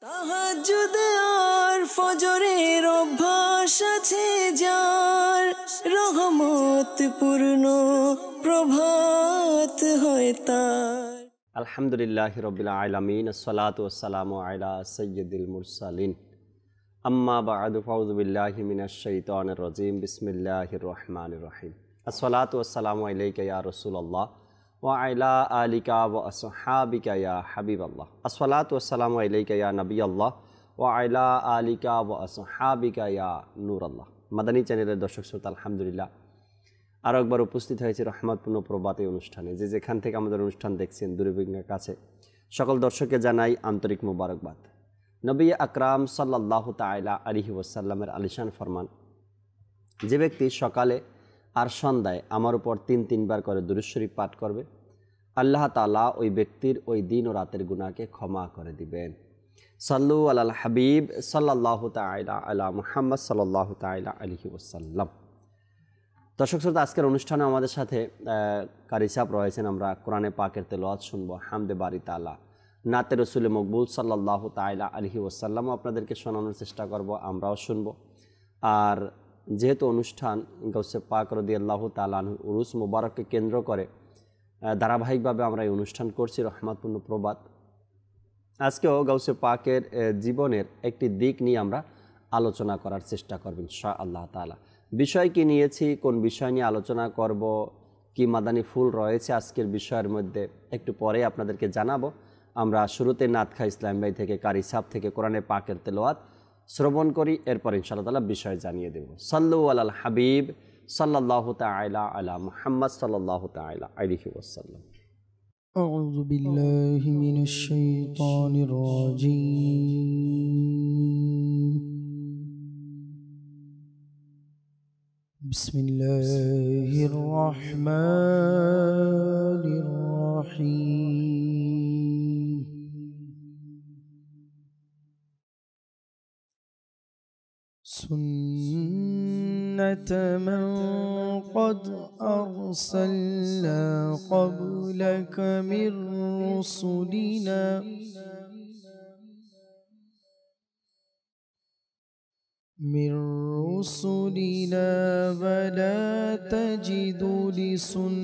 তাহাজ্জুদ আর ফজরের অভ্যাস আছে যার, রহমত পূর্ণ প্রভাত হয় তার। আলহামদুলিল্লাহি রাব্বিল আলামিন, আসসালাতু ওয়াসসালামু আলা সাইয়্যিদিল মুরসালিন, আম্মা বা'দু, ফাউযু বিল্লাহি মিনাশ শাইতানির রাজীম, বিসমিল্লাহির রহমানির রহিম। আসসালাতু ওয়াসসালামু আলাইকা ইয়া রাসূলুল্লাহ ওয়া আলা আলিকা ওয়া আসহাবিকা ইয়া হাবিবাল্লাহ। আসসালাতু ওয়াসসালামু আলাইকা ইয়া নবিয়াল্লাহ ওয়া আলা আলিকা ওয়া আসহাবিকা ইয়া নূরাল্লাহ। মাদানী চ্যানেলের দর্শক শ্রোতা, আলহামদুলিল্লাহ আরও একবার উপস্থিত হয়েছে রহমতপূর্ণ প্রভাত এই অনুষ্ঠানে। যে যেখান থেকে আমাদের অনুষ্ঠান দেখছেন দূরবীনের কাছে সকল দর্শককে জানাই আন্তরিক মোবারকবাদ। নবী আকরাম সাল্লাল্লাহু তাআলা আলাইহি ওয়াসাল্লামের আলিশান ফরমান, যে ব্যক্তি সকালে আর সন্ধ্যায় আমার উপর তিনবার করে দুরূদ শরীফ পাঠ করবে, আল্লাহ তাআলা ওই ব্যক্তির ওই দিন ও রাতের গুনাহকে ক্ষমা করে দিবেন। সাল্লু আলাল হাবিব সাল্লাল্লাহু তাআলা আলা মুহাম্মদ সাল্লাল্লাহু তাআলা আলাইহি ওয়াসাল্লাম। দর্শক শ্রোতা, আজকের অনুষ্ঠানে আমাদের সাথে কারি সাহেব রয়েছেন। আমরা কোরআনে পাকের তেলাওয়াত শুনবো, হামদে বারি তাআলা, নাতে রসুল মকবুল সাল্লাল্লাহু তাআলা আলাইহি ওয়াসাল্লামও আপনাদেরকে শোনানোর চেষ্টা করব, আমরাও শুনবো। আর যেহেতু অনুষ্ঠান গাউসে পাক রাদিয়াল্লাহু তাআলা আনহু উরুস মুবারককে কেন্দ্র করে ধারাবাহিকভাবে আমরা এই অনুষ্ঠান করছি রহমতপূর্ণ প্রভাত। আজকেও গাউসে পাকের জীবনের একটি দিক নিয়ে আমরা আলোচনা করার চেষ্টা করব ইনশাআল্লাহ তাআলা। বিষয় কি নিয়েছি, কোন বিষয় নিয়ে আলোচনা করব, কি মাদানী ফুল রয়েছে আজকের বিষয়ের মধ্যে, একটু পরে আপনাদেরকে জানাবো। আমরা শুরুতে নাতখা ইসলাম ভাই থেকে, কারি সাহেব থেকে কোরআনে পাকের তেলাওয়াত শ্রবণ করি, এরপর ইনশাআল্লাহ তাআলা বিষয় জানিয়ে দেব। সাল্লু আলাল হাবিব সাল্লাল্লাহু তাআলা আলা মুহাম্মদ সাল্লাল্লাহু তাআলা আলাইহি ওয়াসাল্লাম। أعوذ بالله من الشيطان الرجيم. بسم الله الرحمن الرحيم. سنة من قد أرسلنا قبلك من رسلنا ولا تجد لسنتنا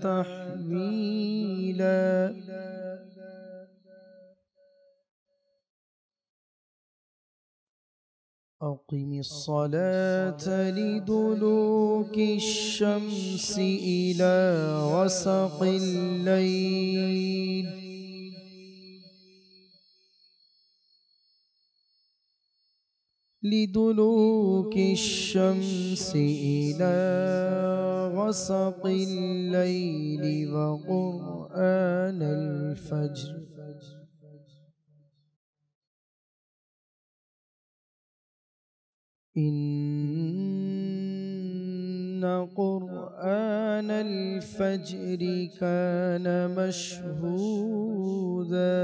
تحويلا. أقم الصلاة لدلوك الشمس إلى غسق الليل وقرآن الفجر إن قرآن الفجر كان مشهودا.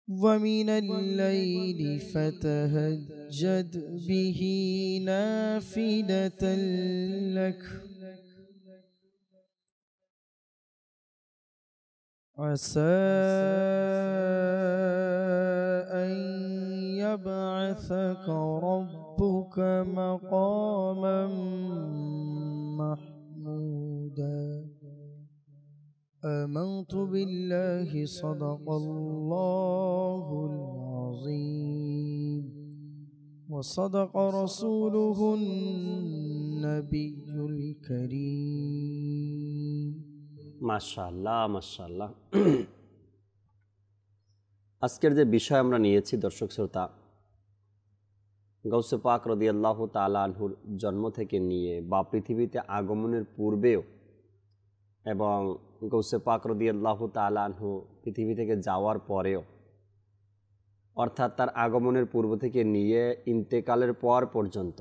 ومن الليل فتهجد به نافلة لك عسى أن يبعثك ربك مقاما محمودا. آمنت بالله صدق الله العظيم وصدق رسوله النبي الكريم. মাশাআল্লাহ মাশাআল্লাহ। আজকের যে বিষয় আমরা নিয়েছি দর্শক শ্রোতা, গাউসে পাক রাদিয়াল্লাহু তাআলা আনহুর জন্ম থেকে নিয়ে বা পৃথিবীতে আগমনের পূর্বেও এবং গাউসে পাক রাদিয়াল্লাহু তাআলা আনহু পৃথিবী থেকে যাওয়ার পরেও, অর্থাৎ তার আগমনের পূর্ব থেকে নিয়ে ইন্তেকালের পর পর্যন্ত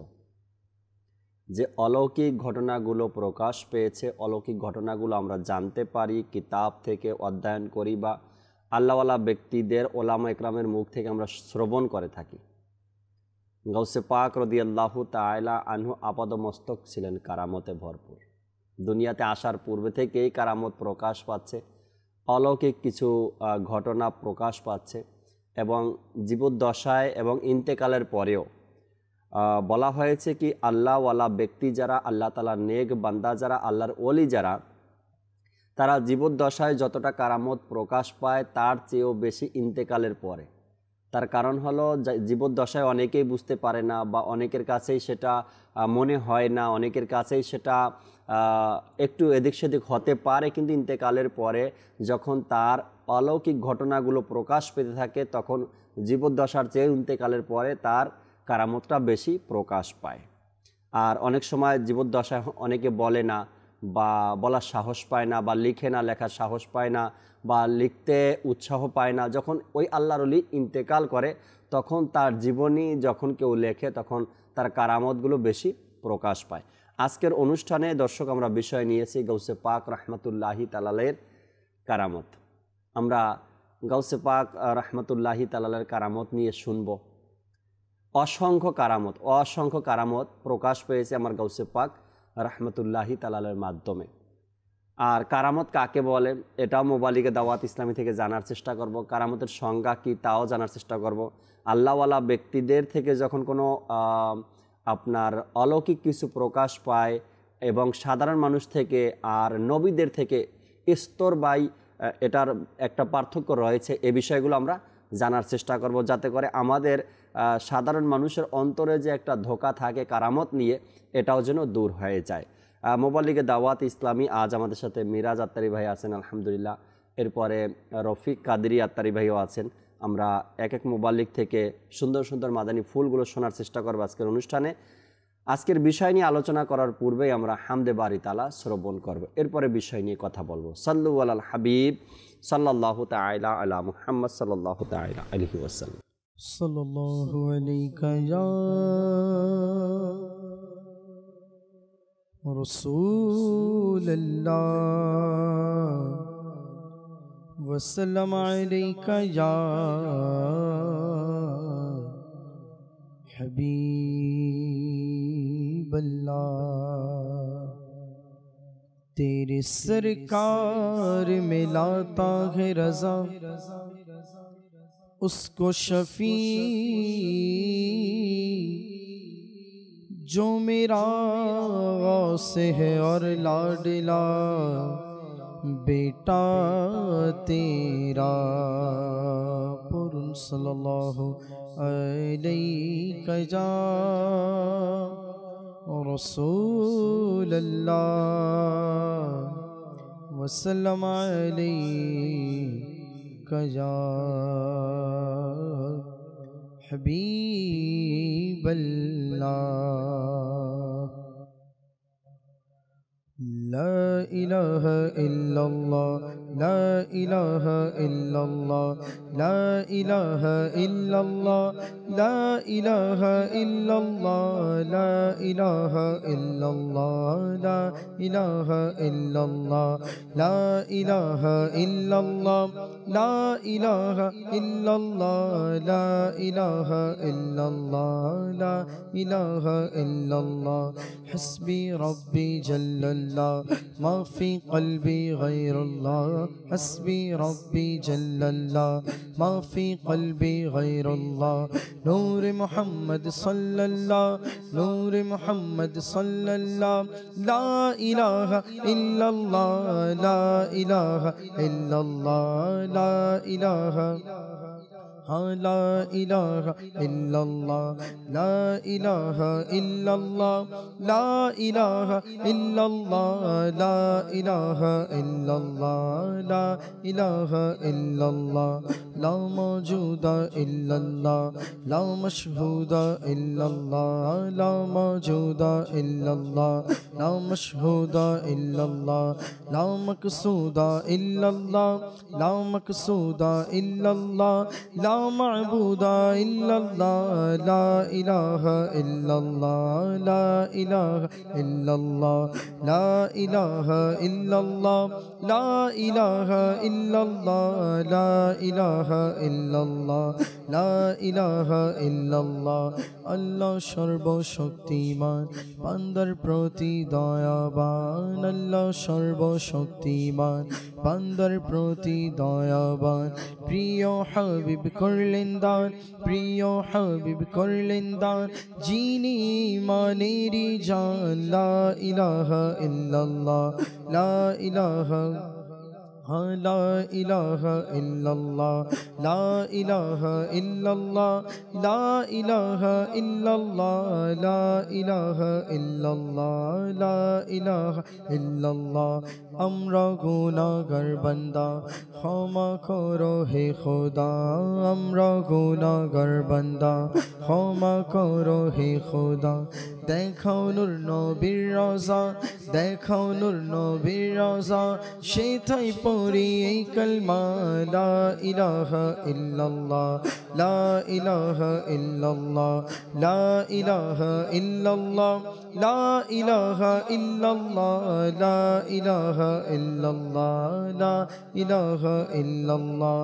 যে অলৌকিক ঘটনাগুলো প্রকাশ পেয়েছে, অলৌকিক ঘটনাগুলো আমরা জানতে পারি, কিতাব থেকে অধ্যয়ন করি বা আল্লাহওয়ালা ব্যক্তিদের ওলামা ইকরামের মুখ থেকে আমরা শ্রবণ করে থাকি। গাউসে পাক রাদিয়াল্লাহু তাআলা আনহু আপাদমস্তক ছিলেন কারামতে ভরপুর। দুনিয়াতে আসার পূর্বে থেকেই কারামত প্রকাশ পাচ্ছে, অলৌকিক কিছু ঘটনা প্রকাশ পাচ্ছে এবং জীবদ্দশায় এবং ইন্তেকালের পরেও বলা হয়েছে কি আল্লাহওয়ালা ব্যক্তি যারা, আল্লাহ তাআলার নেক বান্দা যারা, আল্লাহর ওলি যারা, তারা জীবদ্দশায় যতটা কারামত প্রকাশ পায় তার চেয়েও বেশি ইন্তেকালের পরে। তার কারণ হলো জীবদ্দশায় অনেকেই বুঝতে পারে না বা অনেকের কাছেই সেটা মনে হয় না, অনেকের কাছেই সেটা একটু এদিক সেদিক হতে পারে, কিন্তু ইন্তেকালের পরে যখন তার অলৌকিক ঘটনাগুলো প্রকাশ পেতে থাকে তখন জীবদ্দশার চেয়ে ইন্তেকালের পরে তার কারামতটা বেশি প্রকাশ পায়। আর অনেক সময় জীবদ্দশায় অনেকে বলে না বা বলার সাহস পায় না বা লিখে না, লেখার সাহস পায় না বা লিখতে উৎসাহ পায় না। যখন ওই আল্লাহর ওলি ইন্তেকাল করে তখন তার জীবনী যখন কেউ লেখে তখন তার কারামতগুলো বেশি প্রকাশ পায়। আজকের অনুষ্ঠানে দর্শক আমরা বিষয় নিয়েছি গাউসে পাক রহমতুল্লাহি তাআলার কারামত। আমরা গাউসে পাক রহমতুল্লাহি তাআলার কারামত নিয়ে শুনব। অসংখ্য কারামত প্রকাশ পেয়েছে আমার গাউসে পাক রহমতুল্লাহি তাআলার মাধ্যমে। আর কারামত কাকে বলে এটাও মোবালিগে দাওয়াত ইসলামী থেকে জানার চেষ্টা করব। কারামতের সংজ্ঞা কী তাও জানার চেষ্টা করব। আল্লাহওয়ালা ব্যক্তিদের থেকে যখন কোনো আপনার অলৌকিক কিছু প্রকাশ পায় এবং সাধারণ মানুষ থেকে আর নবীদের থেকে স্তর বাই এটার একটা পার্থক্য রয়েছে, এ বিষয়গুলো আমরা জানার চেষ্টা করব, যাতে করে আমাদের সাধারণ মানুষের অন্তরে যে একটা ধোঁকা থাকে কারামত নিয়ে এটাও যেন দূর হয়ে যায়। মোবালিগে দাওয়াত ইসলামী আজ আমাদের সাথে মিরাজ আত্তারি ভাই আছেন আলহামদুলিল্লাহ, এরপরে রফিক কাদরি আত্তারি ভাইও আছেন। আমরা এক এক মোবালিগ থেকে সুন্দর সুন্দর মাদানী ফুলগুলো শোনার চেষ্টা করবো আজকের অনুষ্ঠানে। আজকের বিষয় নিয়ে আলোচনা করার পূর্বেই আমরা হামদে বারি তাআলা শ্রবণ করব, এরপরে বিষয় নিয়ে কথা বলবো। সাল্লু আলাল হাবিব সাল্লাল্লাহু তাআলা আলা মুহাম্মদ সাল্লাল্লাহু তাআলা আলাইহি ওয়াসাল্লাম। সাল্লাল্লাহু আলাইকা ইয়া রাসূলুল্লাহ ওয়া সাল্লাম আলাইকা ইয়া हबीबल्लाह। तेरे सरकार में लाता है रज़ा, उसको शफी जो मेरा से है और लाडला बेटा तेरा। पुरन सल्लल्लाहु अलैहि या रसूलल्लाह वसल्लम अलैहि या हबीबल्लाह। ला इलाहा इल्लल्लाह, ला इलाहा इल्लल्लाह, ला इलाहा इल्लल्लाह, ला इलाहा इल्लल्लाह, ला इलाहा इल्लल्लाह, ला इलाहा इल्लल्लाह, ला इलाहा इल्लल्लाह, ला इलाहा इल्लल्लाह, ला इलाहा इल्लल्लाह, ला इलाहा इल्लल्लाह। हस्बी रब्बी जल्लल्लाह मा फी क़ल्बी गैरुल्लाह, हस्बी रब्बी जल्लल्लाह मा फी क़ल्बी गैरुल्लाह। नूर मोहम्मद सल्लल्लाह, नूर मोहम्मद सल्लल्लाह, ला इलाहा इल्लल्लाह, ला इलाहा इल्लल्लाह, ला इलाहा ला इलाहा इल्लल्लाह, ला इलाहा इल्लल्लाह, ला इलाहा इल्लल्लाह, ला इलाहा इल्लल्लाह, ला इलाहा इल्लल्लाह। ला मौजूदा इल्लल्लाह, ला मशहूदा इल्लल्लाह, ला मौजूदा इल्लल्लाह, ला मशहूदा इल्लल्लाह, ला मक़सूदा इल्लल्लाह, ला मक़सूदा इल्लल्लाह, ला मअबूदा इल्लल्लाह, ला इलाहा इल्लल्लाह, ला इलाहा इल्लल्लाह, ला इलाहा इल्लल्लाह, ला इलाहा इल्लल्लाह, ला इलाहा ইলাহা ইল্লাল্লাহ লা ইলাহা ইল্লাল্লাহ আল্লাহ সর্বশক্তিমান বান্দার প্রতি দয়াবান আল্লাহ সর্বশক্তিমান বান্দার প্রতি দয়াবান প্রিয় হাবিব করলেন দান প্রিয় হাবিব করলেন দান যিনি মানেরি জান লা ইলাহা ইল্লাল্লাহ লা ইলাহা لا إله إلا الله لا إله إلا الله لا إله إلا الله لا إله إلا الله لا إله إلا الله আমরা গুনাহগার বান্দা ক্ষমা করো হে খোদা আমরা গুনাহগার বান্দা ক্ষমা করো হে খোদা দেখাও নূর নবীর রওজা দেখাও নূর নবীর রওজা সেথায় পড়ি এই কালমা লা ইলাহা ইল্লাল্লাহ লা ইলাহা ইল্লাল্লাহ লা ইলাহা ইল্লাল্লাহ লা ইলাহা ইল্লাল্লাহ লা ইলাহা ইল্লাল্লাহ লা ইলাহা ইল্লাল্লাহ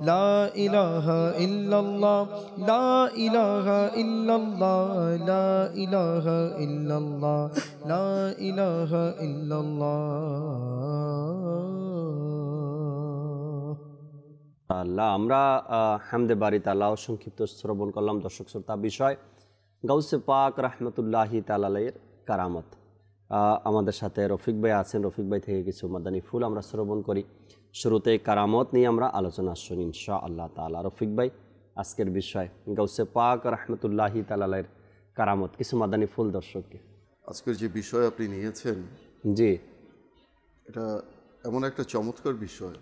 লা ইলাহা ইল্লাল্লাহ লা ইলাহা ইল্লাল্লাহ লা ইলাহা ইল্লাল্লাহ লা ইলাহা ইল্লাল্লাহ। আল্লাহ আমরা হামদে বারি তাআলা সংক্ষিপ্ত শ্রবণ করলাম দর্শক শ্রোতা বিষয় গাউসে পাক রহমতুল্লাহি তাআলার কারামত। আমাদের সাথে রফিক ভাই আছেন, রফিক ভাই থেকে কিছু মাদানী ফুল আমরা শ্রবণ করি। শুরুতে কারামত নিয়ে আমরা আলোচনা শুনি ইনশাআল্লাহ তাআলা। রফিক ভাই আজকের বিষয় গাউসে পাক রহমতুল্লাহি তাআলার কারামত, কিছু মাদানী ফুল দর্শককে। আজকের যে বিষয় আপনি নিয়েছেন জি, এটা এমন একটা চমৎকার বিষয়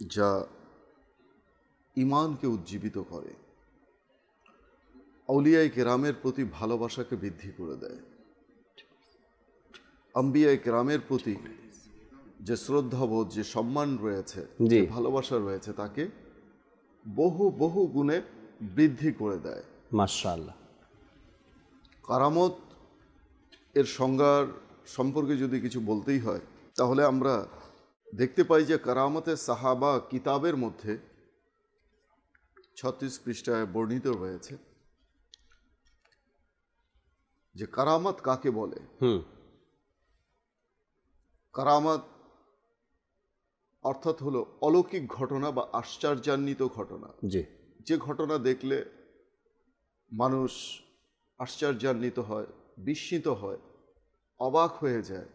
যা ঈমানকে উজ্জীবিত করে, আউলিয়ায়ে কেরামের প্রতি ভালোবাসাকে বৃদ্ধি করে দেয়, আম্বিয়ায়ে কেরামের প্রতি যে শ্রদ্ধাবোধ যে সম্মান রয়েছে যে ভালোবাসা রয়েছে তাকে বহু বহু গুণে বৃদ্ধি করে দেয়। মাশাআল্লাহ। কারামত এর সংজ্ঞার সম্পর্কে যদি কিছু বলতেই হয় তাহলে আমরা দেখতে পাই যে কারামতে সাহাবা কিতাবের মধ্যে 36 পৃষ্ঠায় বর্ণিত রয়েছে যে কারামত কাকে বলে। কারামত অর্থাৎ হলো অলৌকিক ঘটনা বা আশ্চর্যান্বিত ঘটনা, যে ঘটনা দেখলে মানুষ আশ্চর্যান্বিত হয়, বিস্মিত হয়, অবাক হয়ে যায়।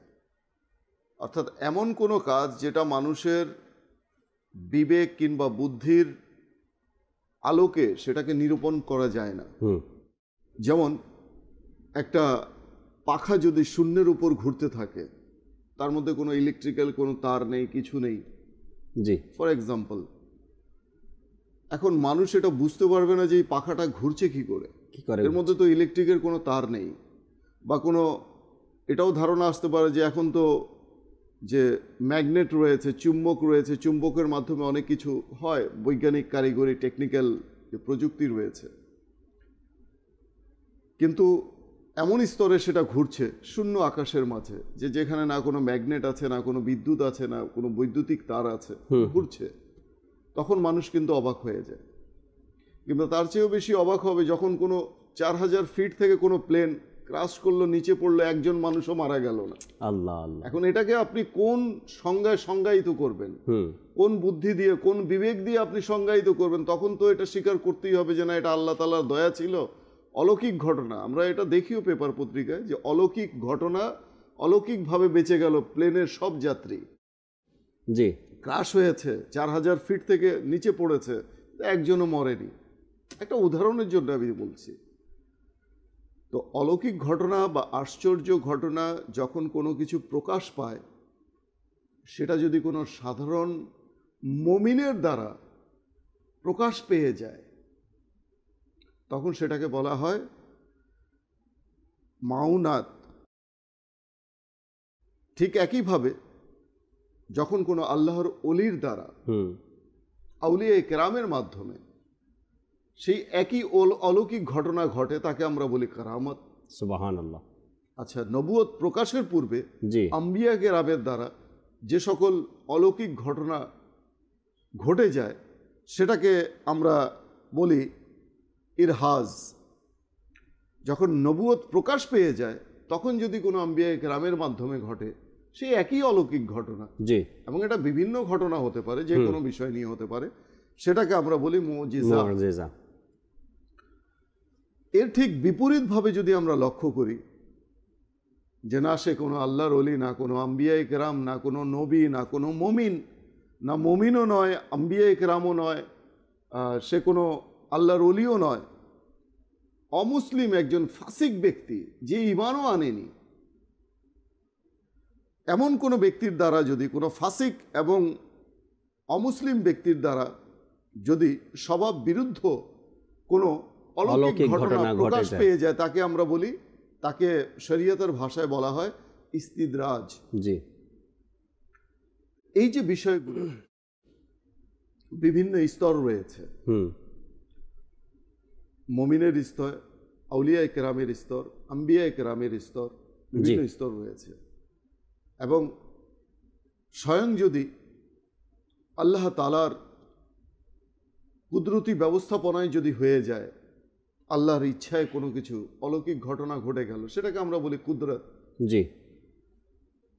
অর্থাৎ এমন কোনো কাজ যেটা মানুষের বিবেক কিংবা বুদ্ধির আলোকে সেটাকে নিরূপণ করা যায় না। যেমন একটা পাখা যদি শূন্যের উপর ঘুরতে থাকে, তার মধ্যে কোনো ইলেকট্রিক্যাল কোনো তার নেই, কিছু নেই, জি ফর এক্সাম্পল, এখন মানুষ এটা বুঝতে পারবে না যে এই পাখাটা ঘুরছে কি করে, এর মধ্যে তো ইলেকট্রিকের কোনো তার নেই। বা কোনো এটাও ধারণা আসতে পারে যে এখন তো যে ম্যাগনেট রয়েছে, চুম্বক রয়েছে, চুম্বকের মাধ্যমে অনেক কিছু হয়, বৈজ্ঞানিক কারিগরি টেকনিক্যাল যে প্রযুক্তি রয়েছে, কিন্তু এমন স্তরে সেটা ঘুরছে শূন্য আকাশের মাঝে যে যেখানে না কোনো ম্যাগনেট আছে, না কোনো বিদ্যুৎ আছে, না কোনো বৈদ্যুতিক তার আছে, ঘুরছে। তখন মানুষ কিন্তু অবাক হয়ে যায়। কিন্তু তার চেয়েও বেশি অবাক হবে যখন কোনো 4000 ফিট থেকে কোনো প্লেন ক্রাশ করলো, নিচে পড়লো, একজন মানুষও মারা গেল না। আল্লাহ আল্লাহ। এখন এটাকে আপনি কোন সংজ্ঞায় সংজ্ঞায়িত করবেন, কোন বুদ্ধি দিয়ে, কোন বিবেক দিয়ে আপনি সংজ্ঞায়িত করবেন? তখন তো এটা স্বীকার করতেই হবে যে না, এটা আল্লাহ তাআলার দয়া ছিল, অলৌকিক ঘটনা। আমরা এটা দেখিও পেপার পত্রিকায় যে অলৌকিক ঘটনা, অলৌকিকভাবে বেঁচে গেল প্লেনের সব যাত্রী। জি, ক্রাশ হয়েছে, 4000 ফিট থেকে নিচে পড়েছে, একজনও মরেনি। একটা উদাহরণের জন্য আমি বলছি। তো অলৌকিক ঘটনা বা আশ্চর্য ঘটনা যখন কোনো কিছু প্রকাশ পায়, সেটা যদি কোনো সাধারণ মুমিনের দ্বারা প্রকাশ পেয়ে যায়, তখন সেটাকে বলা হয় মাউনাত। ঠিক একইভাবে যখন কোনো আল্লাহর ওলির দ্বারা, আউলিয়ায়ে কেরামের মাধ্যমে সেই একই অলৌকিক ঘটনা ঘটে, তাকে আমরা বলি কারামত। সুবহানাল্লাহ। আচ্ছা, নবুয়ত প্রকাশের পূর্বে আম্বিয়া কেরামের দ্বারা যে সকল অলৌকিক ঘটনা ঘটে যায়, সেটাকে আমরা বলি ইরহাজ। যখন নবুয়ত প্রকাশ পেয়ে যায় তখন যদি কোনো আম্বিয়া কেরামের মাধ্যমে ঘটে, সেই একই অলৌকিক ঘটনা, জি, এবং এটা বিভিন্ন ঘটনা হতে পারে, যে কোনো বিষয় নিয়ে হতে পারে, সেটাকে আমরা বলি মুজিজা। এর ঠিক বিপরীতভাবে যদি আমরা লক্ষ্য করি যে না সে কোনো আল্লাহর ওলি, না কোনো আম্বিয়ায়ে কেরাম, না কোনো নবী, না কোনো মমিন, না মমিনও নয়, আম্বিয়ায়ে কেরামও নয়, সে কোনো আল্লাহর ওলিও নয়, অমুসলিম একজন ফাসিক ব্যক্তি যে ঈমানও আনেনি, এমন কোনো ব্যক্তির দ্বারা যদি, কোনো ফাসিক এবং অমুসলিম ব্যক্তির দ্বারা যদি স্বভাব বিরুদ্ধ কোনো অলৌকিক ঘটনা প্রকাশ পেয়ে যায়, তাকে আমরা বলি, তাকে শরীয়তের ভাষায় বলা হয় ইস্তিদরাজ। জি, এই যে বিষয়গুলো বিভিন্ন স্তর রয়েছে, মুমিনের স্তর, আউলিয়া কেরামের স্তর, আম্বিয়া কেরামের স্তর, বিভিন্ন স্তর রয়েছে। এবং স্বয়ং যদি আল্লাহ তাআলার কুদরতি ব্যবস্থাপনায় যদি হয়ে যায়, আল্লাহর ইচ্ছায় কোনো কিছু অলৌকিক ঘটনা ঘটে গেল, সেটাকে আমরা বলি কুদরত। জি,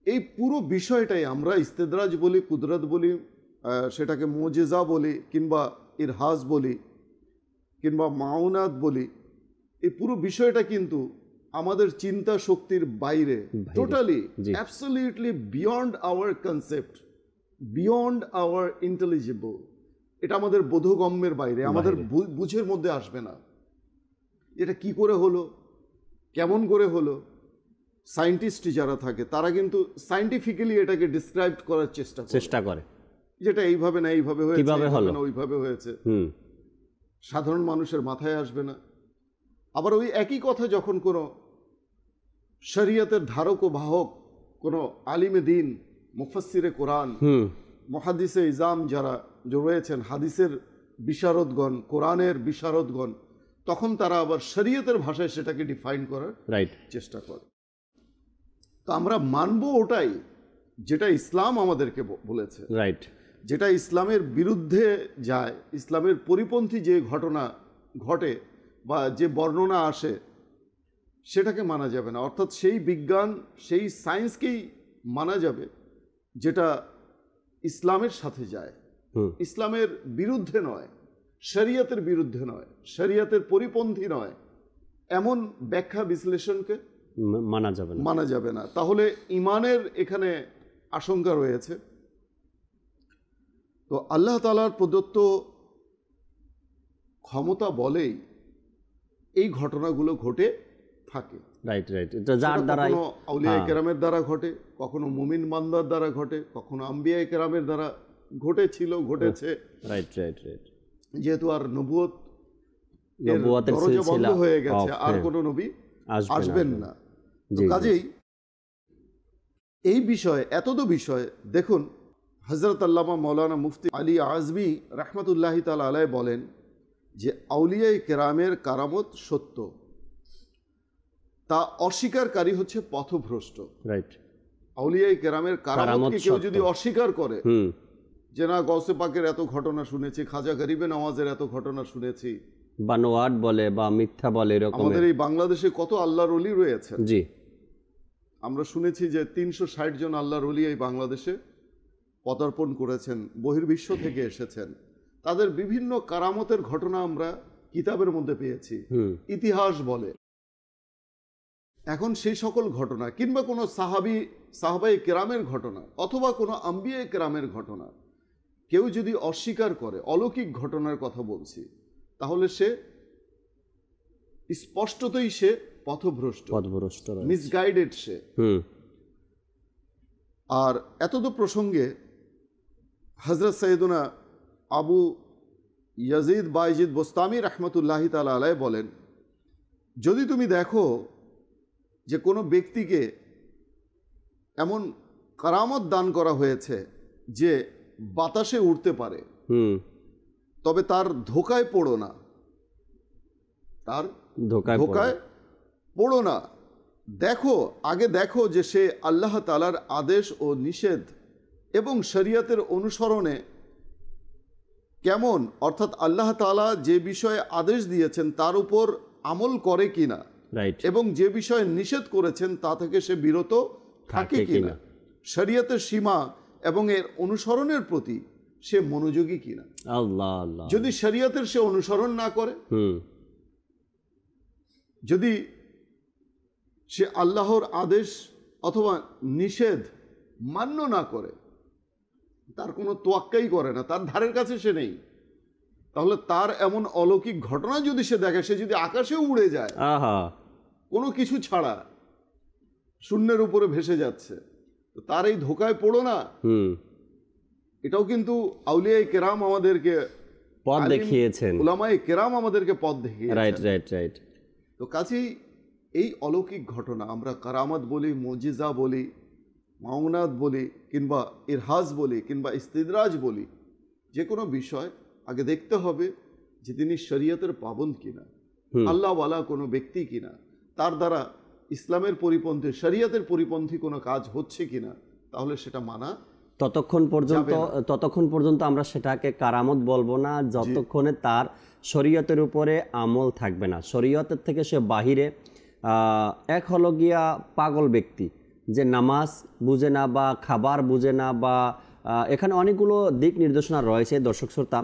এই পুরো বিষয়টাই আমরা ইস্তেদরাজ বলি, কুদরত বলি, সেটাকে মুজিজা বলি, কিংবা ইরহাজ বলি, কিংবা মাউনাত বলি। এই পুরো বিষয়টা কিন্তু আমাদের চিন্তা শক্তির বাইরে, totally absolutely beyond our concept, beyond our intelligible. এটা আমাদের বোধগম্যের বাইরে, আমাদের বুঝের মধ্যে আসবে না। এটা কি করে হলো, কেমন করে হলো, সায়েন্টিস্ট যারা থাকে তারা কিন্তু সায়েন্টিফিক্যালি এটাকে ডিসক্রাইব করার চেষ্টা করে, যেটা এইভাবে না এইভাবে হয়েছে, না ওইভাবে হয়েছে। সাধারণ মানুষের মাথায় আসবে না। আবার ওই একই কথা যখন কোনো শরীয়তের ধারক ও বাহক, কোনো আলিমে দিন, মুফাসসিরে কোরআন, মুহাদ্দিসে ইজাম যারা রয়েছেন, হাদিসের বিশারদগণ, কোরআনের বিশারদগণ, তখন তারা আবার শরীয়তের ভাষায় সেটাকে ডিফাইন করার চেষ্টা করে। তো আমরা মানবো ওটাই যেটা ইসলাম আমাদেরকে বলেছে, যেটা ইসলামের বিরুদ্ধে যায়, ইসলামের পরিপন্থী যে ঘটনা ঘটে বা যে বর্ণনা আসে, সেটাকে মানা যাবে না। অর্থাৎ সেই বিজ্ঞান, সেই সায়েন্সকেই মানা যাবে যেটা ইসলামের সাথে যায়, ইসলামের বিরুদ্ধে নয়, শরীয়তের বিরুদ্ধে নয়, শরীয়তের পরিপন্থী নয়, এমন ব্যাখ্যা বিশ্লেষণকে মানা যাবে না। তাহলে ঈমানের এখানে আশঙ্কা রয়েছে। তো আল্লাহ তাআলার প্রদত্ত ক্ষমতা বলেই এই ঘটনাগুলো ঘটে থাকে। কখনো আউলিয়া কেরামের দ্বারা ঘটে, কখনো মুমিন বান্দার দ্বারা ঘটে, কখনো আম্বিয়া কেরামের দ্বারা ঘটেছিল, ঘটেছে। যেহেতু আর নবুয়তের দরজা বন্ধ হয়ে গেছে, আর কোনো নবী আসবেন না। কাজেই এই বিষয়ে, এতদ বিষয়ে দেখুন, হযরত আল্লামা মাওলানা মুফতি আলী আজমি রাহমাতুল্লাহি তাআলা আলাইহি বলেন যে আউলিয়া কেরামের কারামত সত্য, তা অস্বীকারী হচ্ছে পথভ্রষ্ট। আউলিয়া কেরামের কারামতকে কেউ যদি অস্বীকার করে, যে না গৌসে পাকের এত ঘটনা শুনেছি, খাজা গরিবে নওয়াজের এত ঘটনা শুনেছি, বানোয়াট বলে বা মিথ্যা বলে, এরকম আমাদের এই বাংলাদেশে কত আল্লাহর ওলি রয়েছে। জি, আমরা শুনেছি যে 360 জন আল্লাহর ওলি এই বাংলাদেশে পদার্পণ করেছেন, বহির্বিশ্ব থেকে এসেছেন। তাদের বিভিন্ন কারামতের ঘটনা আমরা কিতাবের মধ্যে পেয়েছি, ইতিহাস বলে। এখন সেই সকল ঘটনা, কিংবা কোনো সাহাবায়ে কেরামের ঘটনা, অথবা কোনো আম্বিয়া কেরামের ঘটনা কেউ যদি অস্বীকার করে, অলৌকিক ঘটনার কথা বলছি, তাহলে সে স্পষ্টতই সে পথভ্রষ্ট, মিসগাইডেড সে। আর এতদ প্রসঙ্গে হযরত সৈয়দনা আবু ইয়াজিদ বাইজিদ বোস্তামি রাহমাতুল্লাহি তাআলা আলাইহি বলেন, যদি তুমি দেখো যে কোনো ব্যক্তিকে এমন কারামত দান করা হয়েছে যে বাতাসে উড়তে পারে, তবে তার ধোকায় পড়ো না, তার ধোকায় পড়ো না। আগে দেখো যে সে আল্লাহ তাআলার আদেশ ও নিষেধ এবং শরীয়তের অনুসরণে কেমন, অর্থাৎ আল্লাহ তাআলা যে বিষয়ে আদেশ দিয়েছেন তার উপর আমল করে কিনা, রাইট, এবং যে বিষয়ে নিষেধ করেছেন তা থেকে সে বিরত থাকে কিনা, শরীয়তের সীমা এবং এর অনুসরণের প্রতি সে মনোযোগী কিনা। আল্লাহ আল্লাহ, যদি শরীয়তের সে অনুসরণ না করে, যদি সে আল্লাহর আদেশ অথবা নিষেধ মান্য না করে, তার কোনো তোয়াক্কাই করে না, তার ধারের কাছে সে নেই, তাহলে তার এমন অলৌকিক ঘটনা যদি সে দেখে, সে যদি আকাশে উড়ে যায় কোনো কিছু ছাড়া, শূন্যের উপরে ভেসে যাচ্ছে, তো তার এই ধোকায় পড়ো না। এটাও কিন্তু আউলিয়ায়ে কেরাম আমাদেরকে পথ দেখিয়েছেন, উলামায়ে কেরাম আমাদেরকে পথ দেখিয়েছেন। Right right right. তো কাছেই এই অলৌকিক ঘটনা আমরা কারামত বলি, মুজিজা বলি, মাওনাত বলি, কিংবা ইরহাজ বলি, কিংবা ইস্তিদরাজ বলি, যে কোনো বিষয় আগে দেখতে হবে যে তিনি শরীয়তের পাবন্দ কিনা, আল্লাহওয়ালা কোনো ব্যক্তি কিনা, তার দ্বারা ইসলামের পরিপন্থী, শরীয়তের পরিপন্থী কোনো কাজ হচ্ছে কিনা, তাহলে সেটা মানা। ততক্ষণ পর্যন্ত আমরা সেটাকে কারামত বলবো না যতক্ষণে তার শরীয়তের উপরে আমল থাকবে না। শরীয়তের থেকে সে বাহিরে, এক হলো গিয়া পাগল ব্যক্তি যে নামাজ বুঝে না বা খাবার বুঝে না, বা এখানে অনেকগুলো দিক নির্দেশনা রয়েছে দর্শক শ্রোতা,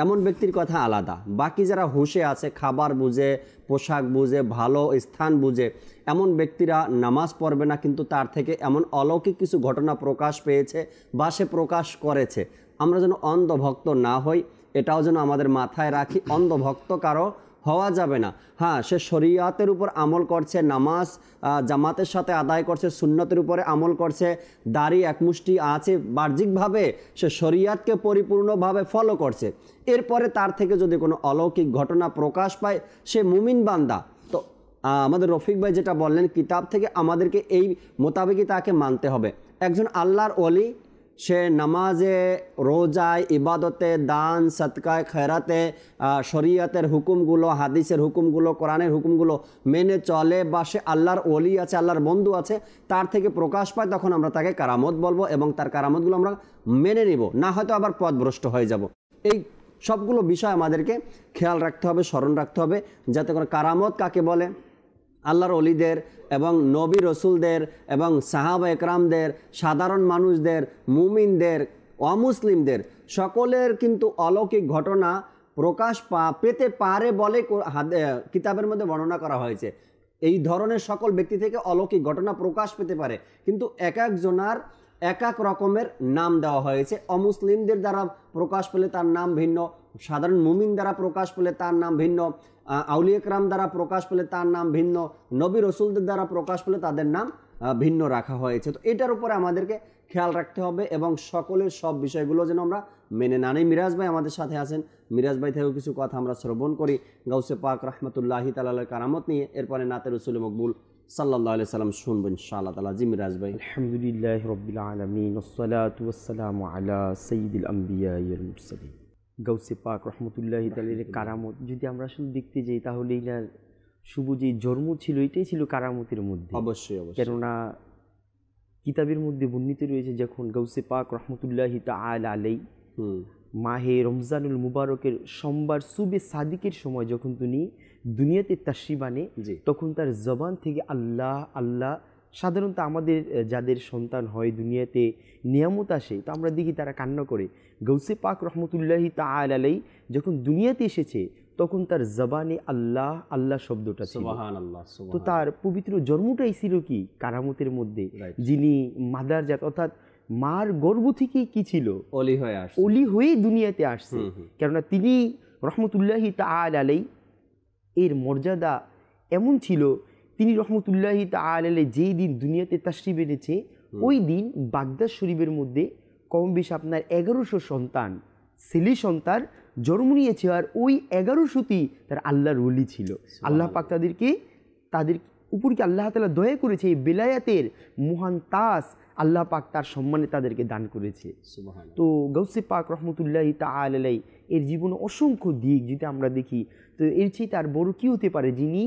এমন ব্যক্তির কথা আলাদা। বাকি যারা হুঁশে আছে, খাবার বুঝে, পোশাক বুঝে, ভালো স্থান বুঝে, এমন ব্যক্তিরা নামাজ পড়বে না, কিন্তু তার থেকে এমন অলৌকিক কিছু ঘটনা প্রকাশ পেয়েছে বা সে প্রকাশ করেছে। আমরা যেন অন্ধভক্ত না হই, এটাও যেন আমাদের মাথায় রাখি। অন্ধভক্ত কারো হওয়া যাবে না। হ্যাঁ, সে শরীয়তের উপর আমল করছে, নামাজ জামাতের সাথে আদায় করছে, সুন্নতের উপরে আমল করছে, দাড়ি একমুষ্টি আছে, বাহ্যিকভাবে সে শরীয়তকে পরিপূর্ণভাবে ফলো করছে। এরপরে তার থেকে যদি কোনো অলৌকিক ঘটনা প্রকাশ পায়, সে মুমিন বান্দা। তো আমাদের রফিক ভাই যেটা বললেন, কিতাব থেকে আমাদেরকে এই মোতাবেকই তাকে মানতে হবে। একজন আল্লাহর ওলি, সে নামাজে, রোজায়, ইবাদতে, দান, সদকায়, খেরাতে, শরীয়তের হুকুমগুলো, হাদিসের হুকুমগুলো, কোরআনের হুকুমগুলো মেনে চলে, বা সে আল্লাহর ওলি আছে, আল্লাহর বন্ধু আছে, তার থেকে প্রকাশ পায়, তখন আমরা তাকে কারামত বলবো এবং তার কারামতগুলো আমরা মেনে নিব, না হয়তো আবার পথভ্রষ্ট হয়ে যাব। এই সবগুলো বিষয় আমাদেরকে খেয়াল রাখতে হবে, স্মরণ রাখতে হবে, যাতে করে কারামত কাকে বলে, আল্লাহর ওলিদের এবং নবী রসুলদের এবং সাহাবা একরামদের, সাধারণ মানুষদের, মুমিনদের, অমুসলিমদের সকলের কিন্তু অলৌকিক ঘটনা প্রকাশ পেতে পারে বলে কিতাবের মধ্যে বর্ণনা করা হয়েছে। এই ধরনের সকল ব্যক্তি থেকে অলৌকিক ঘটনা প্রকাশ পেতে পারে, কিন্তু এক একজনার এক এক রকমের নাম দেওয়া হয়েছে। অমুসলিমদের দ্বারা প্রকাশ পেলে তার নাম ভিন্ন, সাধারণ মুমিন দ্বারা প্রকাশ পেলে তার নাম ভিন্ন, আউলিয়া কেরাম দ্বারা প্রকাশ পেলে তার নাম ভিন্ন, নবী রসুলদের দ্বারা প্রকাশ পেলে তাদের নাম ভিন্ন রাখা হয়েছে। তো এটার উপরে আমাদেরকে খেয়াল রাখতে হবে এবং সকলের সব বিষয়গুলো যেন আমরা মেনে না নিই। মিরাজ ভাই আমাদের সাথে আছেন, মিরাজ ভাই থেকেও কিছু কথা আমরা শ্রবণ করি গাউসে পাক রহমতুল্লাহি তাআলার কারামত নিয়ে, এরপরে নাতে রসুল মকবুল সাল্লাল্লাহু আলাইহি সাল্লাম শুনবো ইনশাআল্লাহ তাআলা। জি মিরাজ ভাই। আলহামদুলিল্লাহি রাব্বিল আলামিন, ওয়াসসালাতু ওয়াসসালামু আলা সাইয়্যিদিল আমবিয়া ওয়াল মুরসালিন। গাউসে পাক রহমতুল্লাহি তাআলার কারামত যদি আমরা আসলে দেখতে যাই, তাহলে এনার শুভ যে জন্ম ছিল, এটাই ছিল কারামতের মধ্যে। অবশ্যই অবশ্যই, কেননা কিতাবের মধ্যে বর্ণিত রয়েছে, যখন গাউসে পাক রহমতুল্লাহি তাআলা আলাইহি মাহে রমজানুল মুবারকের সোমবার সুবে সাদিকের সময় যখন তিনি দুনিয়াতে তাশরিফ আনে, তখন তার জবান থেকে আল্লাহ আল্লাহ, সাধারণত আমাদের যাদের সন্তান হয়, দুনিয়াতে নিয়ামত আসে, তো আমরা দেখি তারা কান্না করে। গাউসে পাক রহমতুল্লাহি তাআলা আলাইহি যখন দুনিয়াতে এসেছে, তখন তার জবানে আল্লাহ আল্লাহ শব্দটা ছিল। সুবহানাল্লাহ। তো তার পবিত্র জন্মটাই ছিল কি কারামতের মধ্যে, যিনি মাদারজাত অর্থাৎ মার গর্ভ থেকেই কি ছিল, অলি হয়ে দুনিয়াতে আসছে। কেননা তিনি রহমতুল্লাহি তাআলা আলাইহি এর মর্যাদা এমন ছিল, তিনি রহমতুল্লাহি তাআলা আলাইহি যেই দিন দুনিয়াতে তাশরিফ এনেছে, ওই দিন বাগদাদ শরীফের মধ্যে কম বেশি আপনার 1100 সন্তান, ছেলে সন্তান জন্ম নিয়েছে, আর ওই 1100টি তার আল্লাহর ওলি ছিল। আল্লাহ পাক তাদের উপর কি আল্লাহ তাআলা দয়া করেছে, এই বেলায়াতের মহান তাজ আল্লাহ পাক তার সম্মানে তাদেরকে দান করেছে। তো গাউসে পাক রহমতুল্লাহি তাআলা আলাইহি এর জীবনে অসংখ্য দিক যদি আমরা দেখি, তো এর চেয়ে তার বড় কি হতে পারে, যিনি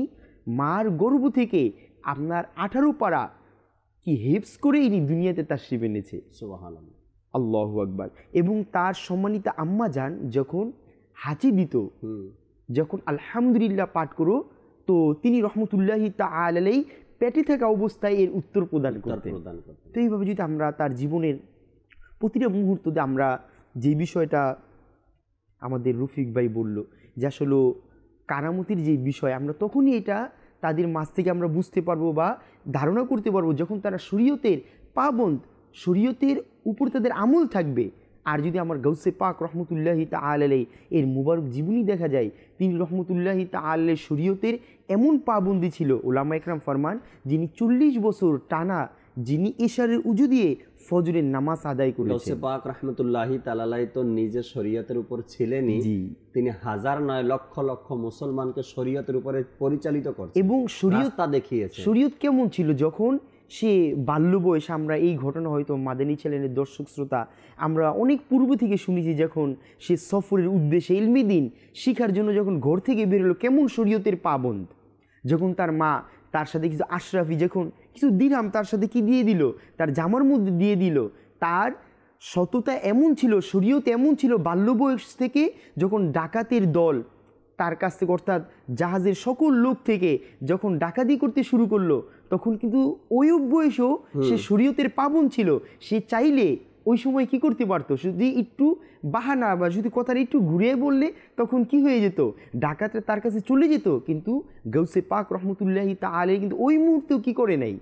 মার গর্ভ থেকে আপনার 18 পারা কি হেফজ করে ইনি দুনিয়াতে তাশরিফ এনেছে। সুবহানাল্লাহ। আল্লাহু আকবার। এবং তার সম্মানিত আম্মা যান যখন হাঁচি দিত, যখন আলহামদুলিল্লাহ পাঠ করো, তো তিনি রহমতুল্লাহি তাআলা আলাইহি পেটে থাকা অবস্থায় এর উত্তর প্রদান করতেন। তো এইভাবে যদি আমরা তার জীবনের প্রতিটা মুহূর্তে আমরা যে বিষয়টা আমাদের রফিক ভাই বলল যে আসলে কারামতির যে বিষয়, আমরা তখনই এটা তাদের মাঝ থেকে আমরা বুঝতে পারবো বা ধারণা করতে পারবো যখন তারা শরীয়তের পাবন্দ, শরীয়তের উপর তাদের আমল থাকবে। আর যদি আমার গাউসে পাক রহমতুল্লাহি তাআলা আলাইহি এর মুবারক জীবনী দেখা যায়, তিনি রহমতুল্লাহি তাআলা আলাইহি শরীয়তের এমন পাবন্দি ছিল, ওলামা একরাম ফরমান যিনি 40 বছর টানা যিনি ইশারের উজু দিয়ে ফজরের নামাজ আদায় করেছেন। গাউসে পাক রহমতুল্লাহি তাআলা আলাইহি তো নিজে শরীয়তের উপর ছিলেনই, তিনি হাজার নয় লক্ষ লক্ষ মুসলমানকে শরীয়তের উপরে পরিচালিত করেছেন এবং শরীয়তটা দেখিয়েছেন। শরীয়ত কেমন ছিল যখন সে বাল্য বয়স, আমরা এই ঘটনা হয়তো মাদানী চ্যানেলের দর্শক শ্রোতা আমরা অনেক পূর্ব থেকে শুনেছি, যখন সে সফরের উদ্দেশ্যে ইলমি দিন শিখার জন্য যখন ঘর থেকে বেরোলো, কেমন শরীয়তের পাবন্দ, যখন তার মা তার সাথে কিছু আশরাফি, যখন কিছু দিরহাম তার সাথে কি দিয়ে দিল, তার জামার মধ্যে দিয়ে দিল, তার সততা এমন ছিল, শরীয়ত এমন ছিল, বাল্য বয়স থেকে যখন ডাকাতের দল তার কাছ থেকে অর্থাৎ জাহাজের সকল লোক থেকে যখন ডাকাতি করতে শুরু করলো, তখন কিন্তু ওই বয়সেও সে শরীয়তের পাবন ছিল। সে চাইলে ওই সময় কি করতে পারতো, যদি একটু বাহানা বা যদি কথাটা একটু ঘুরিয়ে বললে তখন কি হয়ে যেত, ডাকাতরা তার কাছে চলে যেত। কিন্তু গাউসে পাক রহমতুল্লাহি তাআলা আলাইহি কিন্তু ওই মুহূর্তেও কি করে নাই,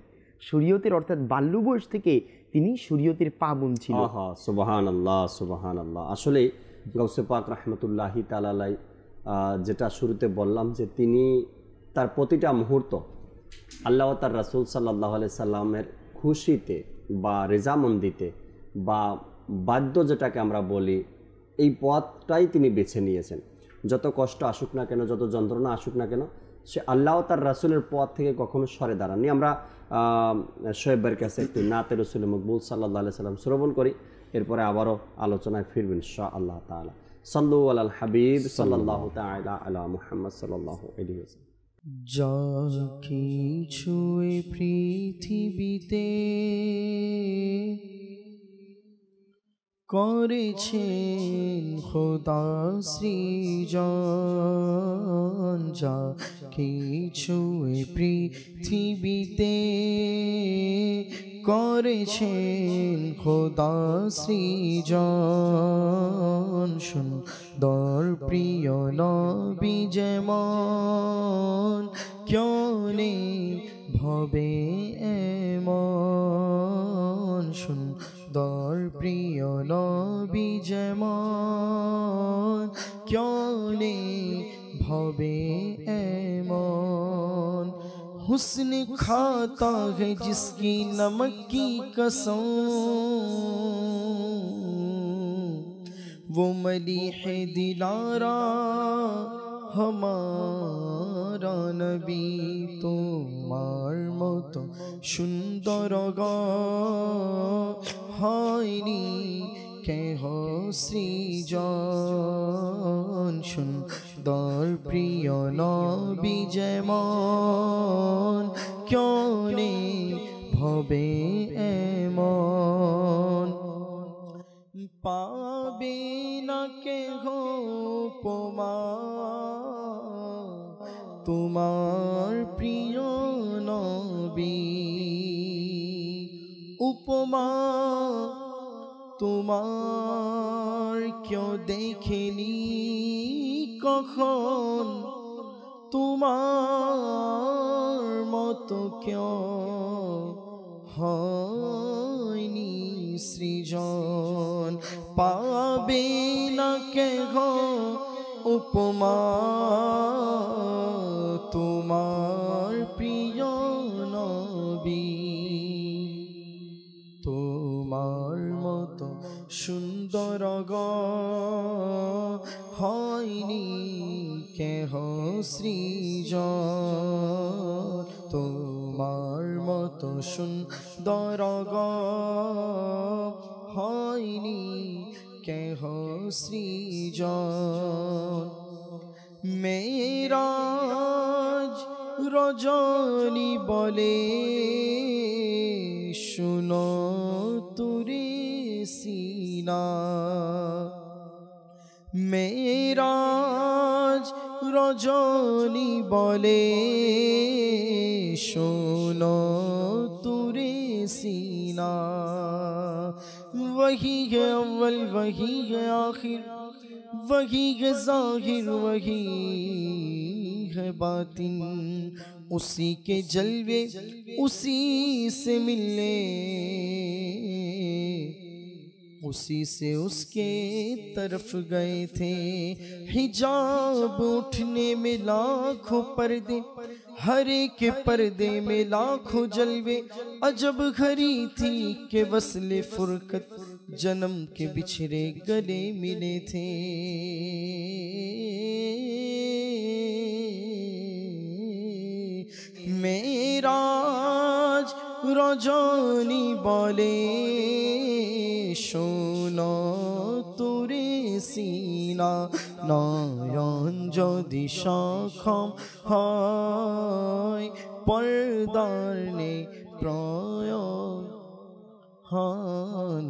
শরীয়তের অর্থাৎ বাল্য বয়স থেকে তিনি শরীয়তের পাবন ছিল। সুবহানাল্লাহ, সুবহানাল্লাহ। আসলে গাউসে পাক রহমতুল্লাহি তাআলা আলাইহি যেটা শুরুতে বললাম যে তিনি তার প্রতিটা মুহূর্ত আল্লাহ তার রাসূল সাল্লাল্লাহু আলাইহি সাল্লামের খুশিতে বা রেজামন্দিতে বা বাধ্য যেটাকে আমরা বলি, এই পথটাই তিনি বেছে নিয়েছেন। যত কষ্ট আসুক না কেন, যত যন্ত্রণা আসুক না কেন, সে আল্লাহ তার রাসূলের পথ থেকে কখনো সরে দাঁড়াননি। আমরা শোয়েবের কাছে একটি নাতে রাসূল মকবুল সাল্লাল্লাহু আলাইহি সাল্লাম শ্রবণ করি, এরপরে আবারও আলোচনায় ফিরবেন ইনশাআল্লাহ তাআলা। সাল্লু আলাল হাবিব সাল্লাল্লাহু তাআলা আলা মুহাম্মদ সাল্লাল্লাহু আলাইহি ওয়াসাল্লাম। যা কিছু এই পৃথিবীতে করেছেন খোদা সৃজন, যা কিছু এই পৃথিবীতে করেছেন খোদা সৃজন, সুন্দর প্রিয় নবী যেমন কেউ নেই ভবে এমন, সুন্দর প্রিয় নবী যেমন কেউ নেই ভবে এমন, हुस्न खाता है जिसकी नमक की कसम, वो मलीह दिलारा हमारा नबी, তোমার মতো সুন্দর গো হয়নি কেহ সৃজন, সুন্দর প্রিয় নবী যেমন কেউ নেই ভবে এমন, পাবে না কেহ উপমা তোমার প্রিয় নবী, উপমা তোমার কেউ দেখেনি কখন, তোমার মতো কেউ হয়নি সৃজন, পাবে না কেহ উপমা তোমার প্রিয় নবী, তোমার মতো সুন্দর গো হয়নি কেহ সৃজন, তোমার মতো সুন্দর গো হয়নি কেহ সৃজন, মেরাজ রজনী বলে শুনো তুরে सीना मेराज रजनी बोले शोनो तुरे सीना वही है अव्वल वही है आखिर वही है ज़ाहिर वही है बातिन उसी के जलवे उसी से मिलने उसी से उसके तरफ गए थे। हिजाब उठने में लाखों पर्दे हर एक पर्दे में लाखों जलवे अजब घड़ी थी कि वस्ले फुरकत जन्म के बिछड़े गले मिले थे। मेराज रजनी बोले शोनो तुरे सीना नयन যদি সক্ষম হয় পর্দার নেই প্রয়োগ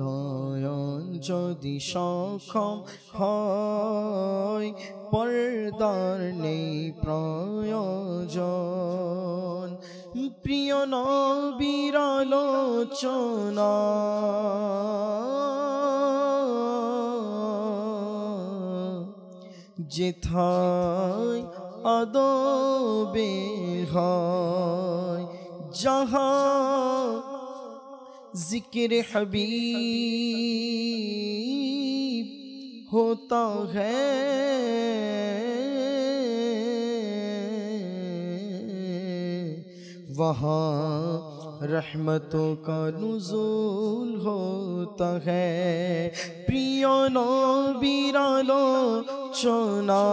নয়ন যদি সক্ষম হয় পর্দার নেই প্রয়োজন প্রিয় নবীর আলোচনা যেথায় আদবে হয় जहाँ जिक्र हबीब होता है वहाँ रहमतों का नुज़ूल होता है। प्रिय नबीर आलोचना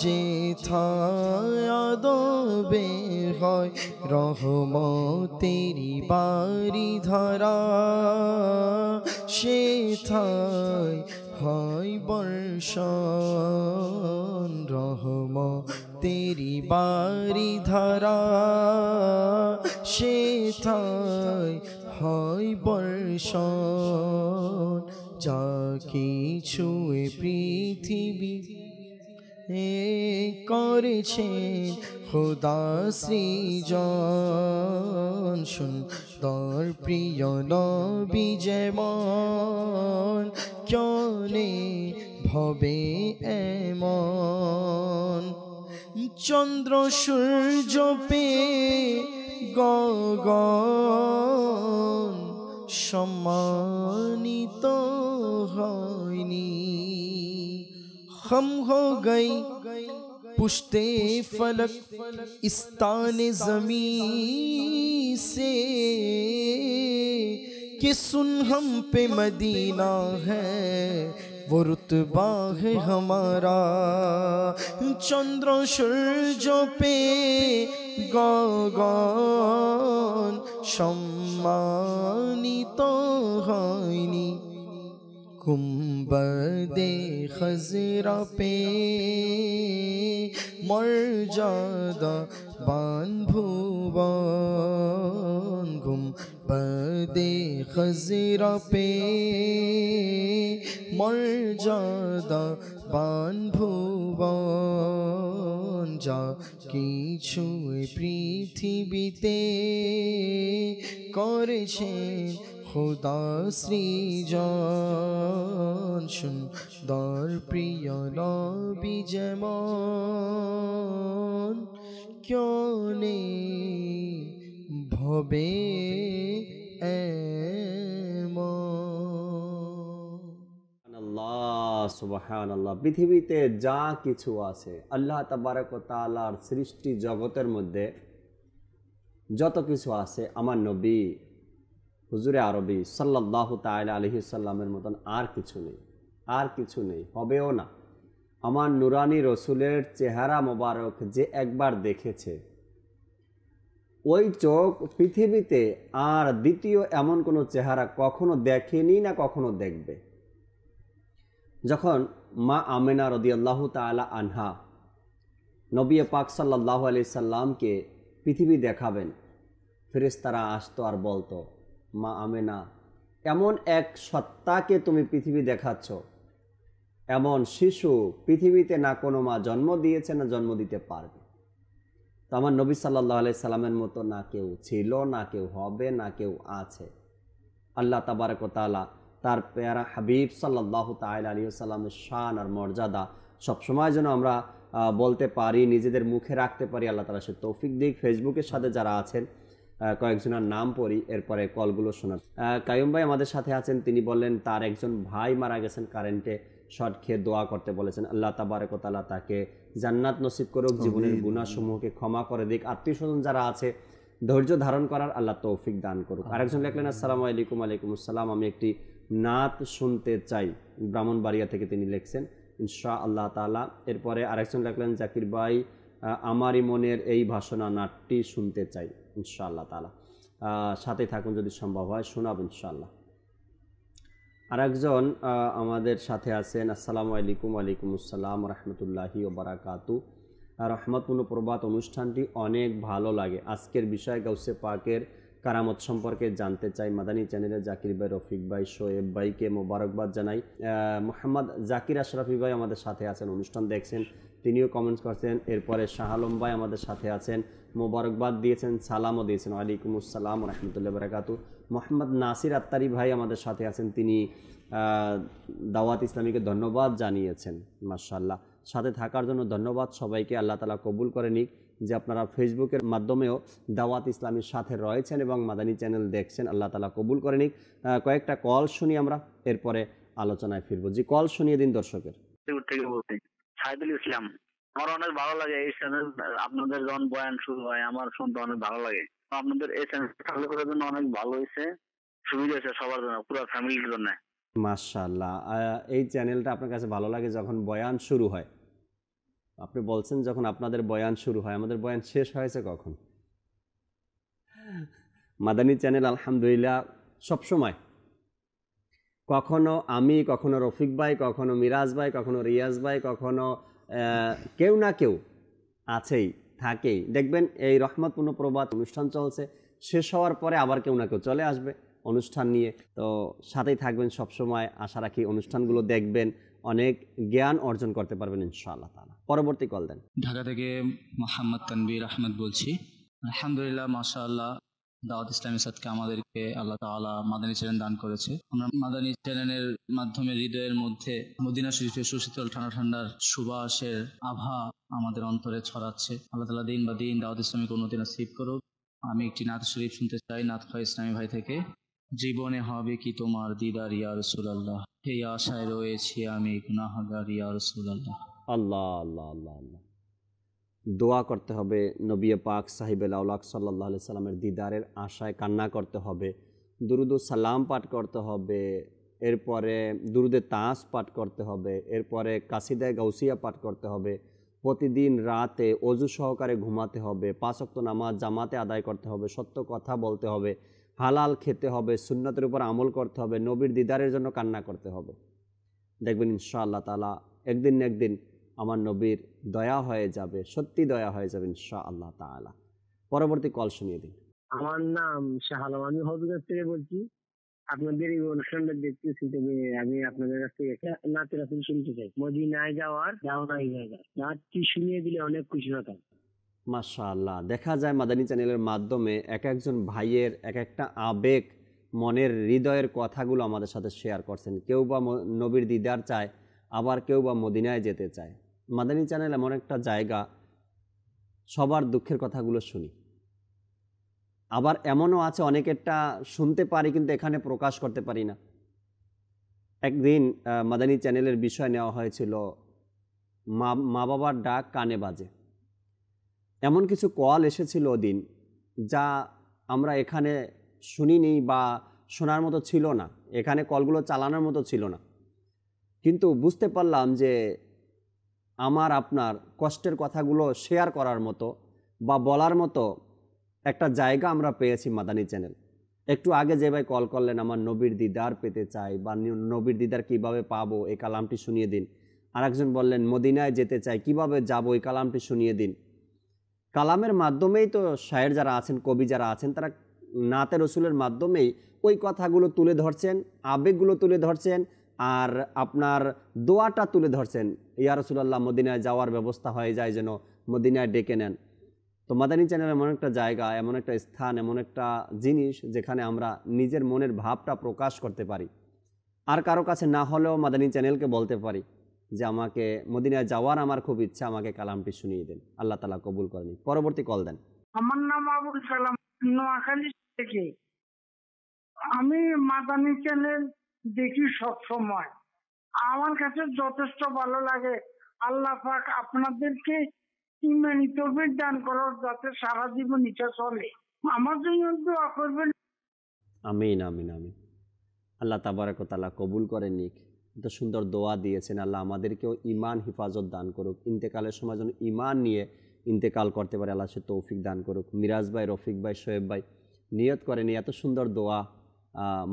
যেথায় আদবে হয় রহমতেরি বাড়ি ধারা সেথায় হয় বর্ষণ রহমতেরি বাড়ি ধারা সেথায় হয় বর্ষণ যা কিছু পৃথিবী করেছেন খোদা সৃজন সুন্দর প্রিয় নবী যেমন কেনে ভবে এমন চন্দ্র সূর্য পে গগন সম্মানিত হয়নি हम हो गई पुश्ते फलक इस्तान ज़मीं से कि सुन हम पे मदीना है वो रुतबा है हमारा चंद्र सूरज पे गगन सम्मानित হয়নি गुंबदे खजरा पे मर्यादा बान भुवन गुंबदे खजरा पे मर्यादा बान भुवन जा কিছু পৃথিবীতে করেছেন খোদা সৃজন সুন্দর প্রিয় নবী যেমন কেনে ভবে সুবহানাল্লাহ। পৃথিবীতে যা কিছু আছে আল্লাহ তাবারক ওয়া তাআলার সৃষ্টি জগতের মধ্যে যত কিছু আছে আমার নবী হুজুরে আরবি সাল্লাল্লাহু তাআলা আলাইহি সাল্লামের মতন আর কিছু নেই, আর কিছু নেই, হবেও না। আমার নুরানি রসুলের চেহারা মোবারক যে একবার দেখেছে ওই চোখ পৃথিবীতে আর দ্বিতীয় এমন কোনো চেহারা কখনো দেখেনি না কখনো দেখবে। যখন মা আমেনা রাদিয়াল্লাহু তাআলা আনহা নবী পাক সাল্লাল্লাহু আলাইহি সাল্লামকে পৃথিবী দেখাবেন, ফেরেশতারা আসতো আর বলতো, মা আমেনা এমন এক সত্তাকে তুমি পৃথিবী দেখাচ্ছ, এমন শিশু পৃথিবীতে না কোনো মা জন্ম দিয়েছে না জন্ম দিতে পারবে। তো আমার নবী সাল্লাল্লাহু আলাইহি সাল্লামের মতো না কেউ ছিল, না কেউ হবে, না কেউ আছে। আল্লাহ তাবারক ওয়া তাআলা তার প্যারা হাবিব সাল্লাল্লাহু তাআলা আলাইহি ওয়াসাল্লামের শান আর মর্যাদা সবসময় যেন আমরা বলতে পারি, নিজেদের মুখে রাখতে পারি, আল্লাহ তাআলা সে তৌফিক দিক। ফেসবুকের সাথে যারা আছেন কয়েকজনের নাম পড়ি, এরপরে কলগুলো শোনান। কায়ুম ভাই আমাদের সাথে আছেন, তিনি বললেন তার একজন ভাই মারা গেছেন কারেন্টে, শর্ট খেয়ে দোয়া করতে বলেছেন। আল্লাহ তাবারক ওয়া তাআলা তাকে জান্নাত নসিব করুক, জীবনের গুনাহসমূহকে ক্ষমা করে দিক। আত্মীয় স্বজন যারা আছে ধৈর্য ধারণ করার আল্লাহ তৌফিক দান করুক। আরেকজন লিখলেন আসসালামু আলাইকুম। ওয়ালাইকুম আসসালাম, আমি একটি নাত শুনতে চাই, ব্রাহ্মণবাড়িয়া থেকে তিনি লিখছেন, ইনশাআল্লাহ তাআলা। এরপরে আরেকজন লিখলেন জাকির ভাই আমারই মনের এই ভাষণা নাটটি শুনতে চাই, ইনশাআল্লাহ তাআলা সাথে থাকুন, যদি সম্ভব হয় শোনাব ইনশাআল্লাহ। আরেকজন আমাদের সাথে আছেন, আসসালামু আলাইকুম। ওয়ালাইকুম আসসালাম রাহমাতুল্লাহি ওয়া বারাকাতু। রহমতপূর্ণ প্রভাত অনুষ্ঠানটি অনেক ভালো লাগে। আজকের বিষয় গাউসে পাকের কারামত সম্পর্কে জানতে চাই। মাদানী চ্যানেলে জাকির ভাই, রফিক ভাই, শোয়েব ভাইকে মোবারকবাদ জানাই। মোহাম্মদ জাকির আশরাফি ভাই আমাদের সাথে আছেন, অনুষ্ঠান দেখছেন, তিনিও কমেন্টস করছেন। এরপরে শাহ আলম ভাই আমাদের সাথে আছেন, মোবারকবাদ দিয়েছেন, সালামও দিয়েছেন। ওয়ালাইকুম আসসালাম রহমতুল্লাহ বারাকাতু। মোহাম্মদ নাসির আত্তারি ভাই আমাদের সাথে আছেন, তিনি দাওয়াত ইসলামীকে ধন্যবাদ জানিয়েছেন। মাশাআল্লাহ, সাথে থাকার জন্য ধন্যবাদ সবাইকে। আল্লাহ তাআলা কবুল করে নিক যে আপনারা ফেসবুকের মাধ্যমেও দাওয়াত ইসলামীর সাথে রয়েছেন এবং মাদানী চ্যানেল দেখছেন, আল্লাহ তাআলা কবুল করে নিক। কয়েকটা কল শুনি আমরা, এরপরে আলোচনায় ফিরবো। জি, কল শুনিয়ে দিন দর্শকের। থেকে বলছি সাইদুল ইসলাম। আমার অনেক ভালো লাগে এই চ্যানেল, আপনাদের যখন বয়ান শুরু হয় আমার শুনতে অনেক ভালো লাগে। আপনাদের এই চ্যানেল চালু করার জন্য অনেক ভালো হয়েছে, সুবিধা হয়েছে সবার জন্য, পুরো ফ্যামিলির জন্য। মাশাআল্লাহ, এই চ্যানেলটা আপনার কাছে ভালো লাগে যখন বয়ান শুরু হয়। আপনি বলছেন যখন আপনাদের বয়ান শুরু হয়, আমাদের বয়ান শেষ হয়েছে কখন? মাদানী চ্যানেল আলহামদুলিল্লাহ সবসময়, কখনো আমি, কখনো রফিক ভাই, কখনো মিরাজ ভাই, কখনো রিয়াজ ভাই, কখনো কেউ না কেউ আছেই, থাকেই। দেখবেন এই রহমতপূর্ণ প্রভাত অনুষ্ঠান চলছে, শেষ হওয়ার পরে আবার কেউ না কেউ চলে আসবে অনুষ্ঠান নিয়ে। তো সাথেই থাকবেন সবসময়, আশা রাখি অনুষ্ঠানগুলো দেখবেন, অনেক জ্ঞান অর্জন করতে পারবেন ইনশাআল্লাহ তাআলা। পরবর্তী কল দেন। ঢাকা থেকে মোহাম্মদ তানভীর আহমেদ বলছি। আলহামদুলিল্লাহ, মাশাআল্লাহ, দাওয়াত ইসলামের সাথে আমাদেরকে আল্লাহ তাআলা মাদানী চ্যানেল দান করেছে। আমরা মাদানী চ্যানেলের মাধ্যমে হৃদয়ের মধ্যে মদিনা শরীফের সুশীতল ঠান্ডা ঠান্ডার সুবাসের আভা আমাদের অন্তরে ছড়াচ্ছে। আল্লাহ তাআলা দিন বা দিন দাওয়াত ইসলামিক উন্নতি নসিব করুক। আমি একটি নাত শরীফ শুনতে চাই, নাত খাই ইসলামী ভাই থেকে। জীবনে হবে কি তোমার দিদার ইয়া রাসূলুল্লাহ, এই আশায় রয়েছি আমি গুনাহগার ইয়া রাসূলুল্লাহ। আল্লাহ আল্লাহ আল্লাহ আল্লাহ। দোয়া করতে হবে, নবী পাক সাহিবুল আওলাক সাল্লাল্লাহু আলাইহি সাল্লামের দিদারের আশায় কান্না করতে হবে, দুরুদ ও সালাম পাঠ করতে হবে, এরপরে দুরুদে তাস পাঠ করতে হবে, এরপরে কাসিদায়ে গাউসিয়া পাঠ করতে হবে, প্রতিদিন রাতে অজু সহকারে ঘুমাতে হবে, 5 ওয়াক্ত নামাজ জামাতে আদায় করতে হবে, সত্য কথা বলতে হবে, হালাল খেতে হবে, সুন্নতের উপর আমল করতে হবে, নবীর দিদারের জন্য কান্না করতে হবে। দেখবেন ইনশাআল্লাহ তাআলা একদিন না একদিন আমার নবীর দয়া হয়ে যাবে, সত্যি দয়া হয়ে যাবে ইনশাআল্লাহ তাআলা। পরবর্তী কল শুনিয়ে দিন। আমার নাম শাহ আলম, আমি হবিগঞ্জ থেকে বলছি। আপনাদের এই অনুষ্ঠানটা দেখতেছি, তবে আমি আপনাদের কাছ থেকে একটা নাতের রাসূল শুনতে চাই। মদিনায় যাওয়ার দাওয়াই জায়গা নাতটি শুনিয়ে দিলে অনেক খুশি হতাম। মাশাআল্লাহ, দেখা যায় মাদানী চ্যানেলের মাধ্যমে এক একজন ভাইয়ের এক একটা আবেগ, মনের হৃদয়ের কথাগুলো আমাদের সাথে শেয়ার করছেন। কেউ বা নবীর দিদার চায়, আবার কেউ বা মদিনায় যেতে চায়। মাদানী চ্যানেল এমন একটা জায়গা, সবার দুঃখের কথাগুলো শুনি। আবার এমনও আছে অনেকেরটা শুনতে পারি কিন্তু এখানে প্রকাশ করতে পারি না। একদিন মাদানী চ্যানেলের বিষয় নেওয়া হয়েছিল মা বাবার ডাক কানে বাজে। এমন কিছু কল এসেছিল ওদিন যা আমরা এখানে শুনিনি বা শোনার মতো ছিল না, এখানে কলগুলো চালানোর মতো ছিল না। কিন্তু বুঝতে পারলাম যে আমার আপনার কষ্টের কথাগুলো শেয়ার করার মতো বা বলার মতো একটা জায়গা আমরা পেয়েছি মাদানী চ্যানেল। একটু আগে যে ভাই কল করলেন, আমার নবীর দিদার পেতে চাই বা নবীর দিদার কিভাবে পাবো এই কালামটি শুনিয়ে দিন। আরেকজন বললেন মদিনায় যেতে চাই, কিভাবে যাব এই কালামটি শুনিয়ে দিন। কালামের মাধ্যমেই তো শায়ের যারা আছেন, কবি যারা আছেন, তারা নাতে রসুলের মাধ্যমেই ওই কথাগুলো তুলে ধরছেন, আবেগগুলো তুলে ধরছেন, আর আপনার দোয়াটা তুলে ধরছেন। ইয়া রাসূলুল্লাহ, মদিনায় যাওয়ার ব্যবস্থা হয়ে যায় যেন, মদিনায় ডেকে নেন। তো মাদানী চ্যানেল এমন একটা জায়গা, এমন একটা স্থান, এমন একটা জিনিস যেখানে আমরা নিজের মনের ভাবটা প্রকাশ করতে পারি। আর কারো কাছে না হলেও মাদানী চ্যানেলকে বলতে পারি যে আমাকে মদিনায় যাওয়ার আমার খুব ইচ্ছা, আমাকে কালামটি শুনিয়ে দেন। আল্লাহ তাআলা কবুল করেনি। পরবর্তী কল দেন। আমার নাম আবুল সালাম, নোয়াখালী থেকে। আমি মাদানী চ্যানেল দেখি সব সময়, আমার কাছে যথেষ্ট ভালো লাগে। আল্লাহ পাক আপনাদেরকে ইমানি তৌফিক দান করো যাতে সারা জীবন ইচ্ছা চলে। আমার জন্য দোয়া করবেন। আমিন আমিন আমিন। আল্লাহ তাবারক ওয়া তাআলা কবুল করে নিক। এত সুন্দর দোয়া দিয়েছেন। আল্লাহ আমাদেরকেও ঈমান হিফাজত দান করুক, ইন্তেকালের সময় যেন ঈমান নিয়ে ইন্তেকাল করতে পারে আল্লাহ সে তৌফিক দান করুক। মিরাজ ভাই, রফিক ভাই, শোয়েব ভাই নিয়ত করেনি, এত সুন্দর দোয়া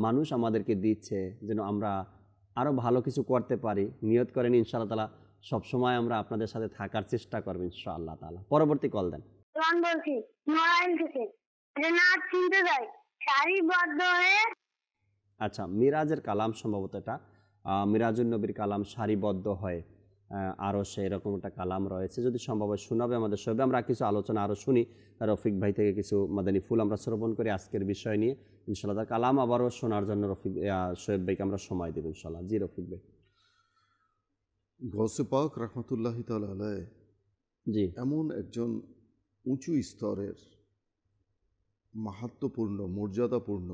মানুষ আমাদেরকে দিচ্ছে যেন আমরা আরও ভালো কিছু করতে পারি। নিয়ত করেন ইনশাআল্লাহ তাআলা সবসময় আমরা আপনাদের সাথে থাকার চেষ্টা করব ইনশাআল্লাহ তাআলা। পরবর্তী কল দেন। বলছি নরাইন থেকে নাচ চিনতে যাই সারিবদ্ধ হয়ে। আচ্ছা, মিরাজের কালাম সম্ভবত এটা মিরাজুন নবীর কালাম সারিবদ্ধ হয়, আরও সেরকম একটা কালাম রয়েছে। যদি সম্ভব হয় শোনাবে আমাদের সবাই। আমরা কিছু আলোচনা আরও শুনি, রফিক ভাই থেকে কিছু মাদানী ফুল আমরা শ্রবণ করি আজকের বিষয় নিয়ে ইনশাআল্লাহ। তার কালাম আবারও শোনার জন্য রফিক শোয়েব ভাইকে আমরা সময় দেব ইনশাআল্লাহ। জি রফিক ভাই। গৌসে পাক রহমতুল্লাহি তাআলা আলাইহি জি এমন একজন উঁচু স্তরের মাহাত্ম্যপূর্ণ মর্যাদাপূর্ণ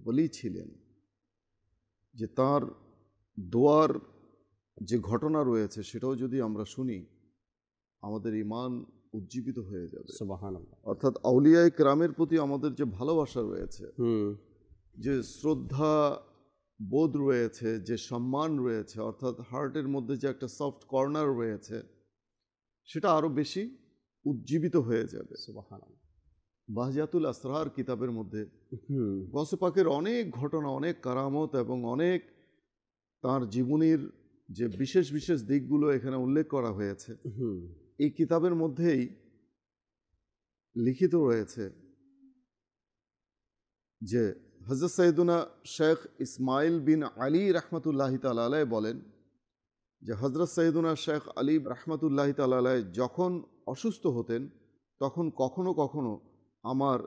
বলি ছিলেন যে তার দোয়ার যে ঘটনা রয়েছে সেটাও যদি আমরা শুনি আমাদের ঈমান উজ্জীবিত হয়ে যাবে। সুবহানাল্লাহ। অর্থাৎ আউলিয়ায়ে কেরামের প্রতি আমাদের যে ভালোবাসা রয়েছে, যে শ্রদ্ধা বোধ রয়েছে, যে সম্মান রয়েছে, অর্থাৎ হার্টের মধ্যে যে একটা সফট কর্নার রয়েছে সেটা আরও বেশি উজ্জীবিত হয়ে যাবে। সুবহানাল্লাহ। বাহজাতুল আসরার কিতাবের মধ্যে গৌসে পাকের অনেক ঘটনা, অনেক কারামত এবং অনেক তার জীবনীর যে বিশেষ বিশেষ দিকগুলো এখানে উল্লেখ করা হয়েছে এই কিতাবের মধ্যেই লিখিত রয়েছে যে হযরত সৈয়দুনা শেখ ইসমাইল বিন আলী রহমতুল্লাহি তাআলা আলাইহি বলেন যে হযরত সৈয়দুনা শেখ আলী রহমতুল্লাহি তাআলা আলাইহি যখন অসুস্থ হতেন তখন কখনো কখনো আমার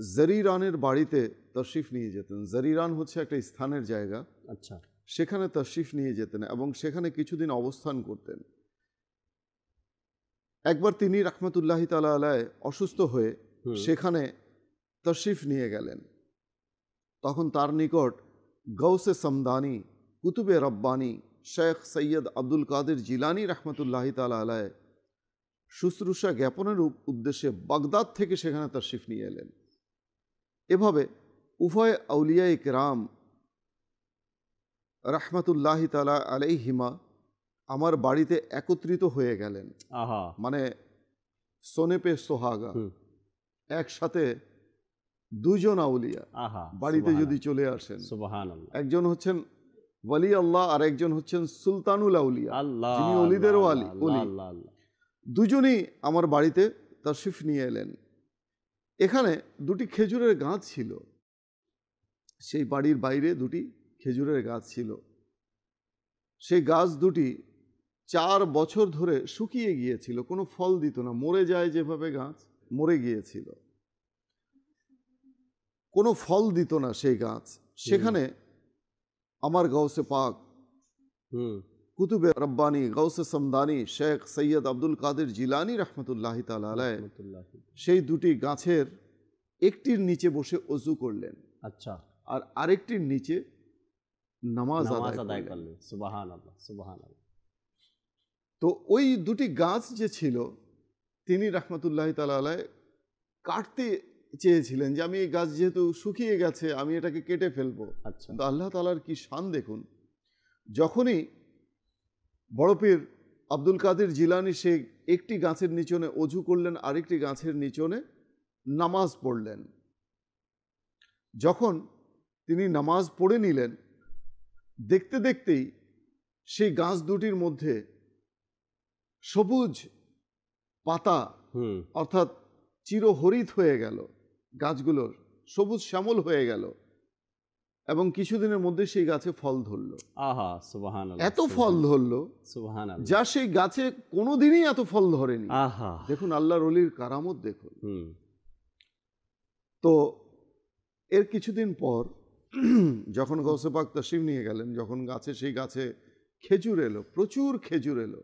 জরিরানের বাড়িতে তশরিফ নিয়ে যেতেন। জরিরান হচ্ছে একটা স্থানের জায়গা, আচ্ছা, সেখানে তশরিফ নিয়ে যেতেন এবং সেখানে কিছুদিন অবস্থান করতেন। একবার তিনি রহমতুল্লাহি তাআলা আলাইহি অসুস্থ হয়ে সেখানে তশরিফ নিয়ে গেলেন। তখন তার নিকট গৌসে সমদানি, কুতুবে রব্বানি শেখ সৈয়দ আব্দুল কাদের জিলানি রহমতুল্লাহি তাআলা আলাইহি শুশ্রূষা জ্ঞাপনের উদ্দেশ্যে বাগদাদ থেকে সেখানে তশরিফ নিয়ে এলেন। এভাবে উভয় আউলিয়ায়ে কেরাম রহমতুল্লাহি তাআলা আলাইহিমা আমার বাড়িতে একত্রিত হয়ে গেলেন। মানে সোনে পে সোহাগা, একসাথে দুইজন আউলিয়া বাড়িতে যদি চলে আসেন, সুবহানাল্লাহ, একজন হচ্ছেন ওয়ালি আল্লাহ আর একজন হচ্ছেন সুলতানুল আউলিয়া, যিনি ওলিদেরও ওলি। দুজনই আমার বাড়িতে তশরিফ নিয়ে এলেন। এখানে দুটি খেজুরের গাছ ছিল, সেই বাড়ির বাইরে দুটি খেজুরের গাছ ছিল। সেই গাছ দুটি 4 বছর ধরে শুকিয়ে গিয়েছিল, কোনো ফল দিত না, মরে যায় যেভাবে গাছ, মরে গিয়েছিল, কোনো ফল দিত না সেই গাছ। সেখানে আমার গৌসে পাক কুতুবে রব্বানি গৌসে সমদানি শেখ সৈয়দ আব্দুল কাদের জিলানি রহমতুল্লাহি তাআলা আলাইহি সেই দুটি গাছের একটির নিচে বসে ওযু করলেন, আচ্ছা, আর আরেকটির নিচে নামাজ আদায় করলেন। সুবহানাল্লাহ, সুবহানাল্লাহ। তো ওই দুটি গাছ যে ছিল তিনি রহমতুল্লাহি তাআলা আলাইহি কাটতে চেয়েছিলেন যে আমি এই গাছ যেহেতু শুকিয়ে গেছে আমি এটাকে কেটে ফেলবো। আচ্ছা, তো আল্লাহ তাআলার কি শান দেখুন, যখনই বড় পীর আব্দুল কাদের জিলানি সে একটি গাছের নিচনে ওযু করলেন, আরেকটি গাছের নিচনে নামাজ পড়লেন। যখন তিনি নামাজ পড়ে নিলেন, দেখতে দেখতেই সেই গাছ দুটির মধ্যে সবুজ পাতা অর্থাৎ চিরহরিত হয়ে গেল, গাছগুলোর সবুজ শ্যামল হয়ে গেল এবং কিছুদিনের মধ্যে সেই গাছে ফল ধরলো। আহা সুবহানাল্লাহ, এত ফল ধরলো সুবহানাল্লাহ, যা সেই গাছে কোনোদিনই এত ফল ধরেনি। আহা, দেখুন আল্লাহর ওলির কারামত দেখুন। তো এর কিছুদিন পর যখন গৌসে পাক তাশরিফ নিয়ে গেলেন, যখন সেই গাছে খেজুর এলো, প্রচুর খেজুর এলো,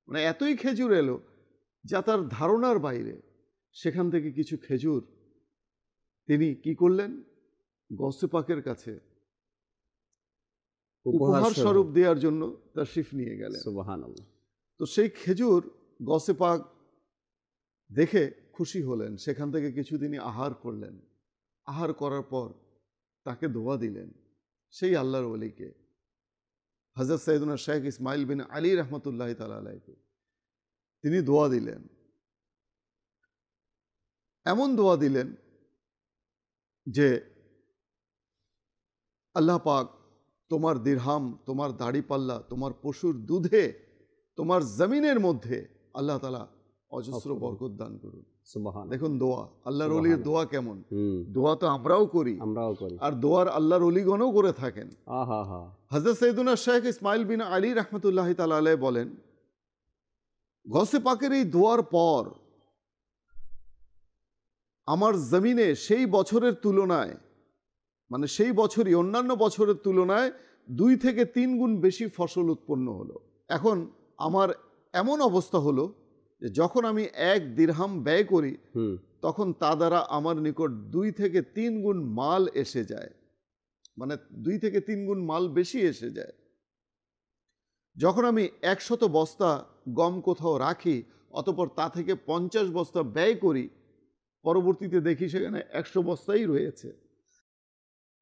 মানে এতই খেজুর এলো যা তার ধারণার বাইরে। সেখান থেকে কিছু খেজুর তিনি কি করলেন, গৌসে পাকের কাছে উপহার স্বরূপ দেওয়ার জন্য তাশরিফ নিয়ে গেলেন। সুবহানাল্লাহ। তো সেই খেজুর গৌসে পাক দেখে খুশি হলেন, সেখান থেকে কিছু তিনি আহার করলেন। আহার করার পর তাকে দোয়া দিলেন, সেই আল্লাহর ওলিকে, হযরত সৈয়দনা শেখ ইসমাইল বিন আলী রহমতুল্লাহ তাআলা আলাইহি, তিনি দোয়া দিলেন। এমন দোয়া দিলেন যে আল্লাহ পাক তোমার দিরহাম, তোমার দাড়িপাল্লা, তোমার পশুর দুধে, তোমার জমিনের মধ্যে আল্লাহ তাআলা অজস্র বরকত দান করুন। সুবহানাল্লাহ। দেখুন দোয়া, আল্লাহর ওলির দোয়া কেমন। দোয়া তো আমরাও করি, আর দোয়ার আল্লাহর ওলিগণও করে থাকেন। হযরত সৈয়দনা শেখ ইসমাইল বিন আলী রহমতুল্লাহ তাআলা আলাইহি বলেন, গৌসে পাকের এই দোয়ার পর আমার জমিনে সেই বছরের তুলনায়, মানে সেই বছরই অন্যান্য বছরের তুলনায় 2 থেকে 3 গুণ বেশি ফসল উৎপন্ন হলো। এখন আমার এমন অবস্থা হলো যে যখন আমি 1 দিরহাম ব্যয় করি তখন তা দ্বারা আমার নিকট 2 থেকে 3 গুণ মাল এসে যায়, মানে 2 থেকে 3 গুণ মাল বেশি এসে যায়। যখন আমি 100 বস্তা গম কোথাও রাখি, অতঃপর তা থেকে 50 বস্তা ব্যয় করি, পরবর্তীতে দেখি সেখানে 100 বস্তাই রয়েছে,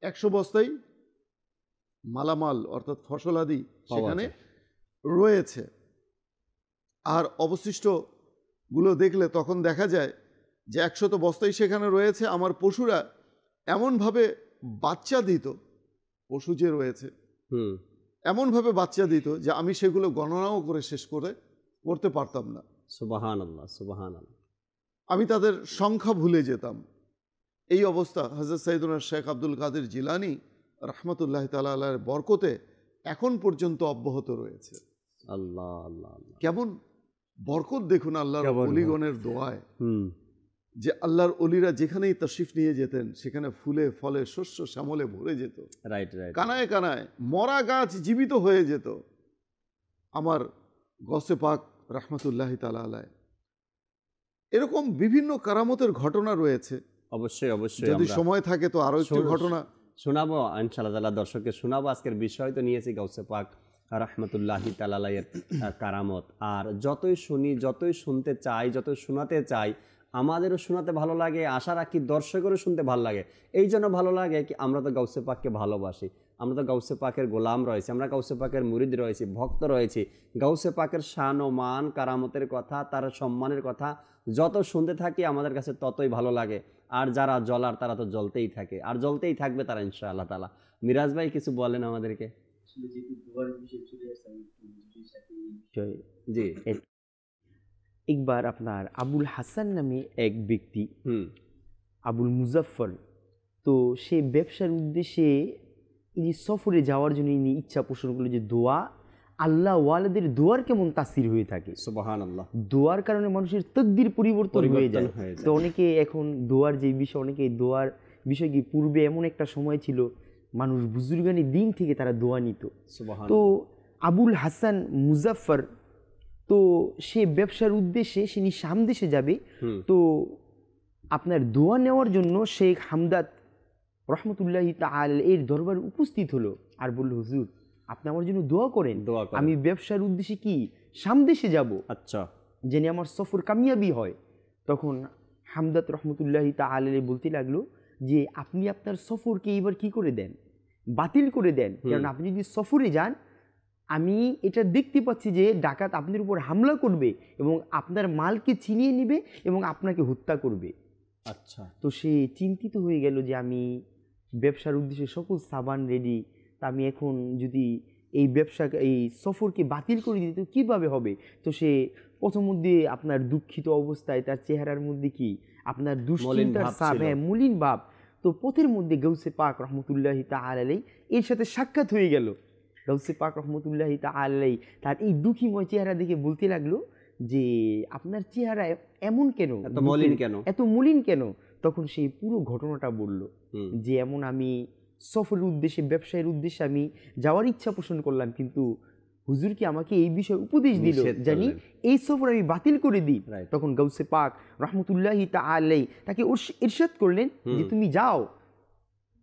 100 বস্তাই মালামাল অর্থাৎ ফসলাদি সেখানে রয়েছে। আর অবশিষ্টগুলো দেখলে তখন দেখা যায় যে 100 বস্তাই সেখানে রয়েছে। আমার পশুরা এমনভাবে বাচ্চা দিত, পশু যে রয়েছে এমনভাবে বাচ্চা দিত যে আমি সেগুলো গণনাও করে শেষ করতে পারতাম না। সুবহানাল্লাহ, সুবহানাল্লাহ। আমি তাদের সংখ্যা ভুলে যেতাম। এই অবস্থা হযরত সৈয়দনা শেখ আব্দুল কাদের জিলানী রহমতুল্লাহ তাআলা আলাইহির বরকতে এখন পর্যন্ত অব্যাহত রয়েছে। আল্লাহ আল্লাহ আল্লাহ, কেমন বরকত দেখুন আল্লাহর ওলিগণের দোয়ায়, যে আল্লাহর ওলিরা যেখানেই তাশরিফ নিয়ে যেতেন সেখানে ফুলে ফলে শস্য শ্যামলে ভরে যেত। Right right. কানায় কানায় মরা গাছ জীবিত হয়ে যেত। আমার গৌসে পাক রহমতুল্লাহ তাআলা আলাইহি এরকম বিভিন্ন কারামতের ঘটনা রয়েছে। অবশ্যই অবশ্যই, যদি সময় থাকে তো আরো একটু ঘটনা শোনাবো ইনশাআল্লাহ তাআলা, দর্শককে শোনাবো। আজকের বিষয় তো নিয়েছি গৌসে পাক রহমতুল্লাহি তাআলা আলাইহির কারামত। আর যতই শুনি, যতই শুনতে চাই, যতই শোনাতে চাই, আমাদেরও শোনাতে ভালো লাগে, আশা রাখি দর্শকেরও শুনতে ভালো লাগে। এই জন্য ভালো লাগে কি, আমরা তো গৌসে পাককে ভালোবাসি, আমরা তো গৌসে পাকের গোলাম রয়েছি, আমরা গৌসে পাকের মুরিদ রয়েছি, ভক্ত রয়েছি। গৌসে পাকের শান ও মান, কারামতের কথা, তার সম্মানের কথা যত শুনতে থাকি আমাদের কাছে ততই ভালো লাগে। আর যারা জ্বলার তারা তো জ্বলতেই থাকে, আর জ্বলতেই থাকবে তারা ইনশাআল্লাহ তাআলা। মিরাজ ভাই কিছু বলেন আমাদেরকে। জি, একবার আপনার আবুল হাসান নামে এক ব্যক্তি, আবুল মুজাফফর, তো সে ব্যবসার উদ্দেশ্যে ইনি সফরে যাওয়ার জন্য ইনি ইচ্ছা পোষণ করলো যে দোয়া, আল্লাহ ওয়ালাদের দোয়ার কেমন তাসির হয়ে থাকে। সুবহানাল্লাহ। দোয়ার কারণে মানুষের তাকদীর পরিবর্তন হয়ে যায়। তো অনেকে এখন দোয়ার যে বিষয়, অনেকে দোয়ার বিষয় কি, পূর্বে এমন একটা সময় ছিল মানুষ বুজুর্গানি দিন থেকে তারা দোয়া নিত। তো আবুল হাসান মুজাফফর, তো সে ব্যবসার উদ্দেশ্যে সে শাম দেশে যাবে। তো আপনার দোয়া নেওয়ার জন্য শেখ হামদাত রহমতুল্লাহি তাআলা এর দরবারে উপস্থিত হলো আর বলল, হুজুর আপনি আমার জন্য দোয়া করেন, আমি ব্যবসার উদ্দেশ্যে কি শাম দেশে যাব, আচ্ছা, যেন আমার সফর কামিয়াবি হয়। তখন হামদাত রহমতুল্লাহি তাআলা বলতে লাগলো যে আপনি আপনার সফরকে এবার কি করে দেন, বাতিল করে দেন। কারণ আপনি যদি সফরে যান, আমি এটা দেখতে পাচ্ছি যে ডাকাত আপনার উপর হামলা করবে এবং আপনার মালকে ছিনিয়ে নেবে এবং আপনাকে হত্যা করবে। আচ্ছা। তো সে চিন্তিত হয়ে গেল যে আমি ব্যবসার উদ্দেশ্যে সকল সাবান রেডি, তা আমি এখন যদি এই ব্যবসা এই সফরকে বাতিল করে দিতে কিভাবে হবে? তো সে প্রথমে আপনার দুঃখিত অবস্থায় তার চেহারার মধ্যে কি আপনার দুশ্চিন্তার ছাপ, মলিন ভাব। তো পথের মধ্যে গাউসে পাক রহমতুল্লাহি তাআলা আলাইহি এর সাথে সাক্ষাৎ হয়ে গেল। গাউসে পাক রহমতুল্লাহি তাআলা আলাইহি তার এই দুঃখীময় চেহারা দেখে বলতে লাগলো যে আপনার চেহারা এমন কেন, এত মলিন কেন? তখন সেই পুরো ঘটনাটা বলল যে এমন আমি সফরের উদ্দেশ্যে, ব্যবসায়ের উদ্দেশ্যে আমি যাওয়ার ইচ্ছা পোষণ করলাম, কিন্তু হুজুর কি আমাকে এই বিষয়ে উপদেশ দিল জানি এই সফর আমি বাতিল করে দিই। তখন গাউসে পাক রহমতুল্লাহি তাআলা আলাইহি তাকে ইরশাদ করলেন যে তুমি যাও,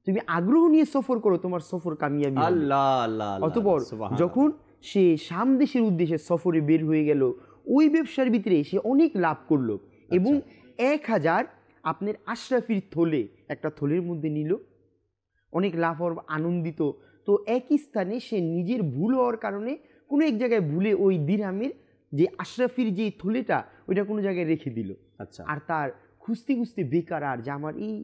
তুমি আগ্রহ নিয়ে সফর করো, তোমার সফর কামিয়াবি হবে। আল্লাহ আল্লাহ। অতঃপর যখন সে শাম দেশের উদ্দেশ্যে সফরে বের হয়ে গেল, ওই ব্যবসার ভিতরে সে অনেক লাভ করলো এবং 1000 আপনার আশরাফির থলে একটা থলের মধ্যে নিল, অনেক লাভ হওয়ার আনন্দিত। তো একই স্থানে সে নিজের ভুল হওয়ার কারণে কোনো এক জায়গায় ভুলে ওই দিরহামের যে আশরাফির যে থলেটা ওইটা কোনো জায়গায় রেখে দিল। আচ্ছা। আর তার খুঁজতে খুঁজতে বেকার, আর যে আমার এই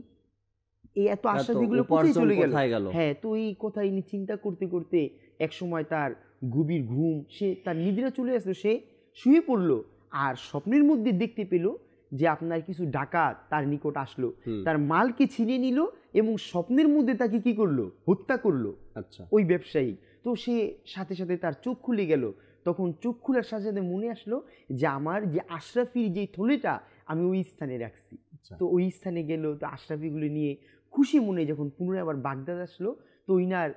এত আশরাফিগুলো কোথায় চলে গেল? হ্যাঁ, তো এই কথা নিয়ে চিন্তা করতে করতে এক সময় তার গভীর ঘুম, সে তার নিদ্রা চলে আসলো, সে শুয়ে পড়লো। আর স্বপ্নের মধ্যে দেখতে পেল যে আপনার কিছু ডাকাত তার নিকট আসলো, তার মালকে ছিনিয়ে নিল এবং স্বপ্নের মধ্যে তাকে কি করলো? হত্যা করলো। আচ্ছা। ওই ব্যবসায়ী। তো সে সাথে সাথে তার চোখ খুলে গেল। তখন চোখ খোলার সাথে সাথে মনে আসলো যে আমার যে আশরাফির যে থলেটা আমি ওই স্থানে রাখছি। তো ওই স্থানে গেল, তো আশরাফিগুলো নিয়ে খুশি মনে যখন পুনরায় আবার বাগদাদ আসলো, তো ইনার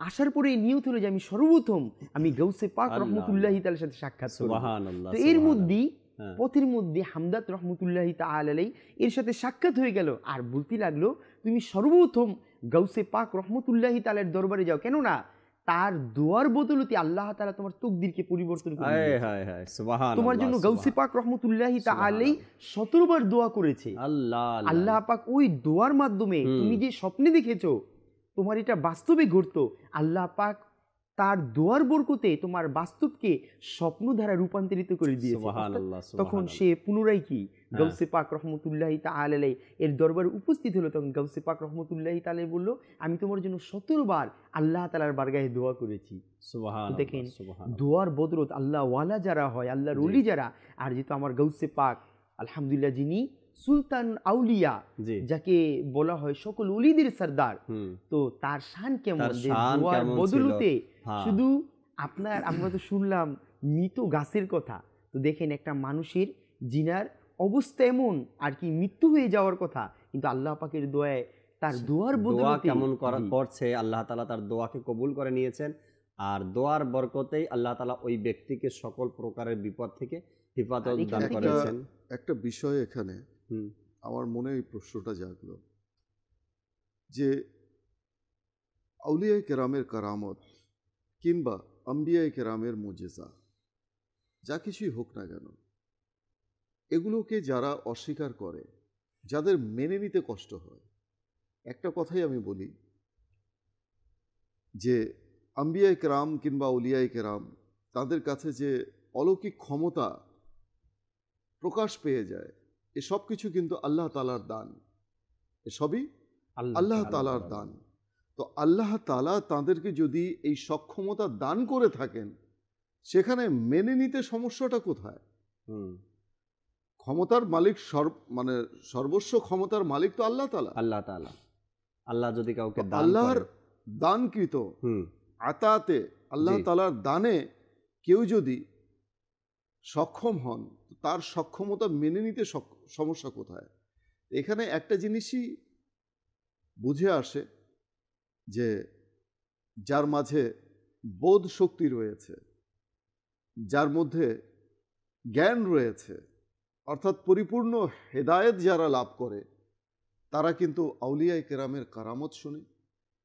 আসার পরে নিয়ত হলো যে আমি সর্বপ্রথম আমি গাউসে পাক রহমতুল্লাহি তাআলার সাথে সাক্ষাৎ করব। তো এর মধ্যেই পথের মধ্যে হামদাত রহমতুল্লাহি তাআলা আলাইহি এর সাথে সাক্ষাৎ হয়ে গেল। আর বলতে লাগলো তুমি সর্বপ্রথম গাউসে পাক রহমতুল্লাহি তাআলার দরবারে যাও, কেননা তার দোয়ার বদলতে আল্লাহ তাআলা তোমার তকদিরকে পরিবর্তন করে দিয়েছে। সুবহানাল্লাহ। তোমার জন্য গাউসে পাক রহমতুল্লাহি তাআলা আলাইহি 17 বার দোয়া করেছে। আল্লাহ পাক ওই দোয়ার মাধ্যমে তুমি যে স্বপ্নে দেখেছো তোমার এটা বাস্তবে ঘটতো, আল্লাহ পাক তার দোয়ার বরকতে তোমার বাস্তবকে স্বপ্ন দ্বারা রূপান্তরিত করে দিয়েছে। তখন সে পুনরায় কি গাউসে পাক রহমতুল্লাহি তাআলা আলাইহি এর দরবারে উপস্থিত হলো। তখন গাউসে পাক রহমতুল্লাহি তাআলা বলল আমি তোমার জন্য 17 বার আল্লাহ তাআলার বারগাহে দোয়া করেছি। সুবহানাল্লাহ। দেখেন দোয়ার বদরত আল্লাহ ওয়ালা যারা হয়, আল্লাহর ওলি যারা, আর যেহেতু আমার গাউসে পাক আলহামদুলিল্লাহ যিনি সুলতান আউলিয়া, যাকে বলা হয় সকল ওলিদের সরদার, তো তার শান কেমন যে দোয়ার বদলতে শুধু আপনার আমরা তো শুনলাম মৃত গাছের কথা, তো দেখেন একটা মানুষের জিনার অবস্থা এমন আর কি মৃত্যু হয়ে যাওয়ার কথা, কিন্তু আল্লাহ পাকের দোয়ায় তার দোয়ার বদলতে কেমন করছে, আল্লাহ তাআলা তার দোয়াকে কবুল করে নিয়েছেন। আর দোয়ার বরকতেই আল্লাহ তাআলা ওই ব্যক্তিকে সকল প্রকারের বিপদ থেকে হেফাজত দান করেছেন। একটা বিষয় এখানে আমার মনে এই প্রশ্নটা জাগলো যে আউলিয়া কেরামের কারামত কিংবা আম্বিয়া কেরামের মুজিজা যা কিছুই হোক না কেন, এগুলোকে যারা অস্বীকার করে, যাদের মেনে নিতে কষ্ট হয়, একটা কথাই আমি বলি যে আম্বিয়া কেরাম কিংবা আউলিয়া কেরাম তাদের কাছে যে অলৌকিক ক্ষমতা প্রকাশ পেয়ে যায়, এসব কিছু কিন্তু আল্লাহ তাআলার দান, এসবই আল্লাহ তাআলার দান। তো আল্লাহ তাআলা তাদেরকে যদি এই সক্ষমতা দান করে থাকেন, সেখানে মেনে নিতে সমস্যাটা কোথায়? ক্ষমতার মালিক সর্বস্ব ক্ষমতার মালিক তো আল্লাহ তাআলা। আল্লাহ তাআলা, আল্লাহ যদি কাউকে আল্লাহর দানকৃত আতাতে, আল্লাহ তাআলার দানে কেউ যদি সক্ষম হন, তার সক্ষমতা মেনে নিতে সমস্যা কোথায়? এখানে একটা জিনিসই বুঝে আসে যে যার মাঝে বোধ শক্তি রয়েছে, যার মধ্যে জ্ঞান রয়েছে, অর্থাৎ পরিপূর্ণ হেদায়েত যারা লাভ করে, তারা কিন্তু আউলিয়া কেরামের কারামত শুনে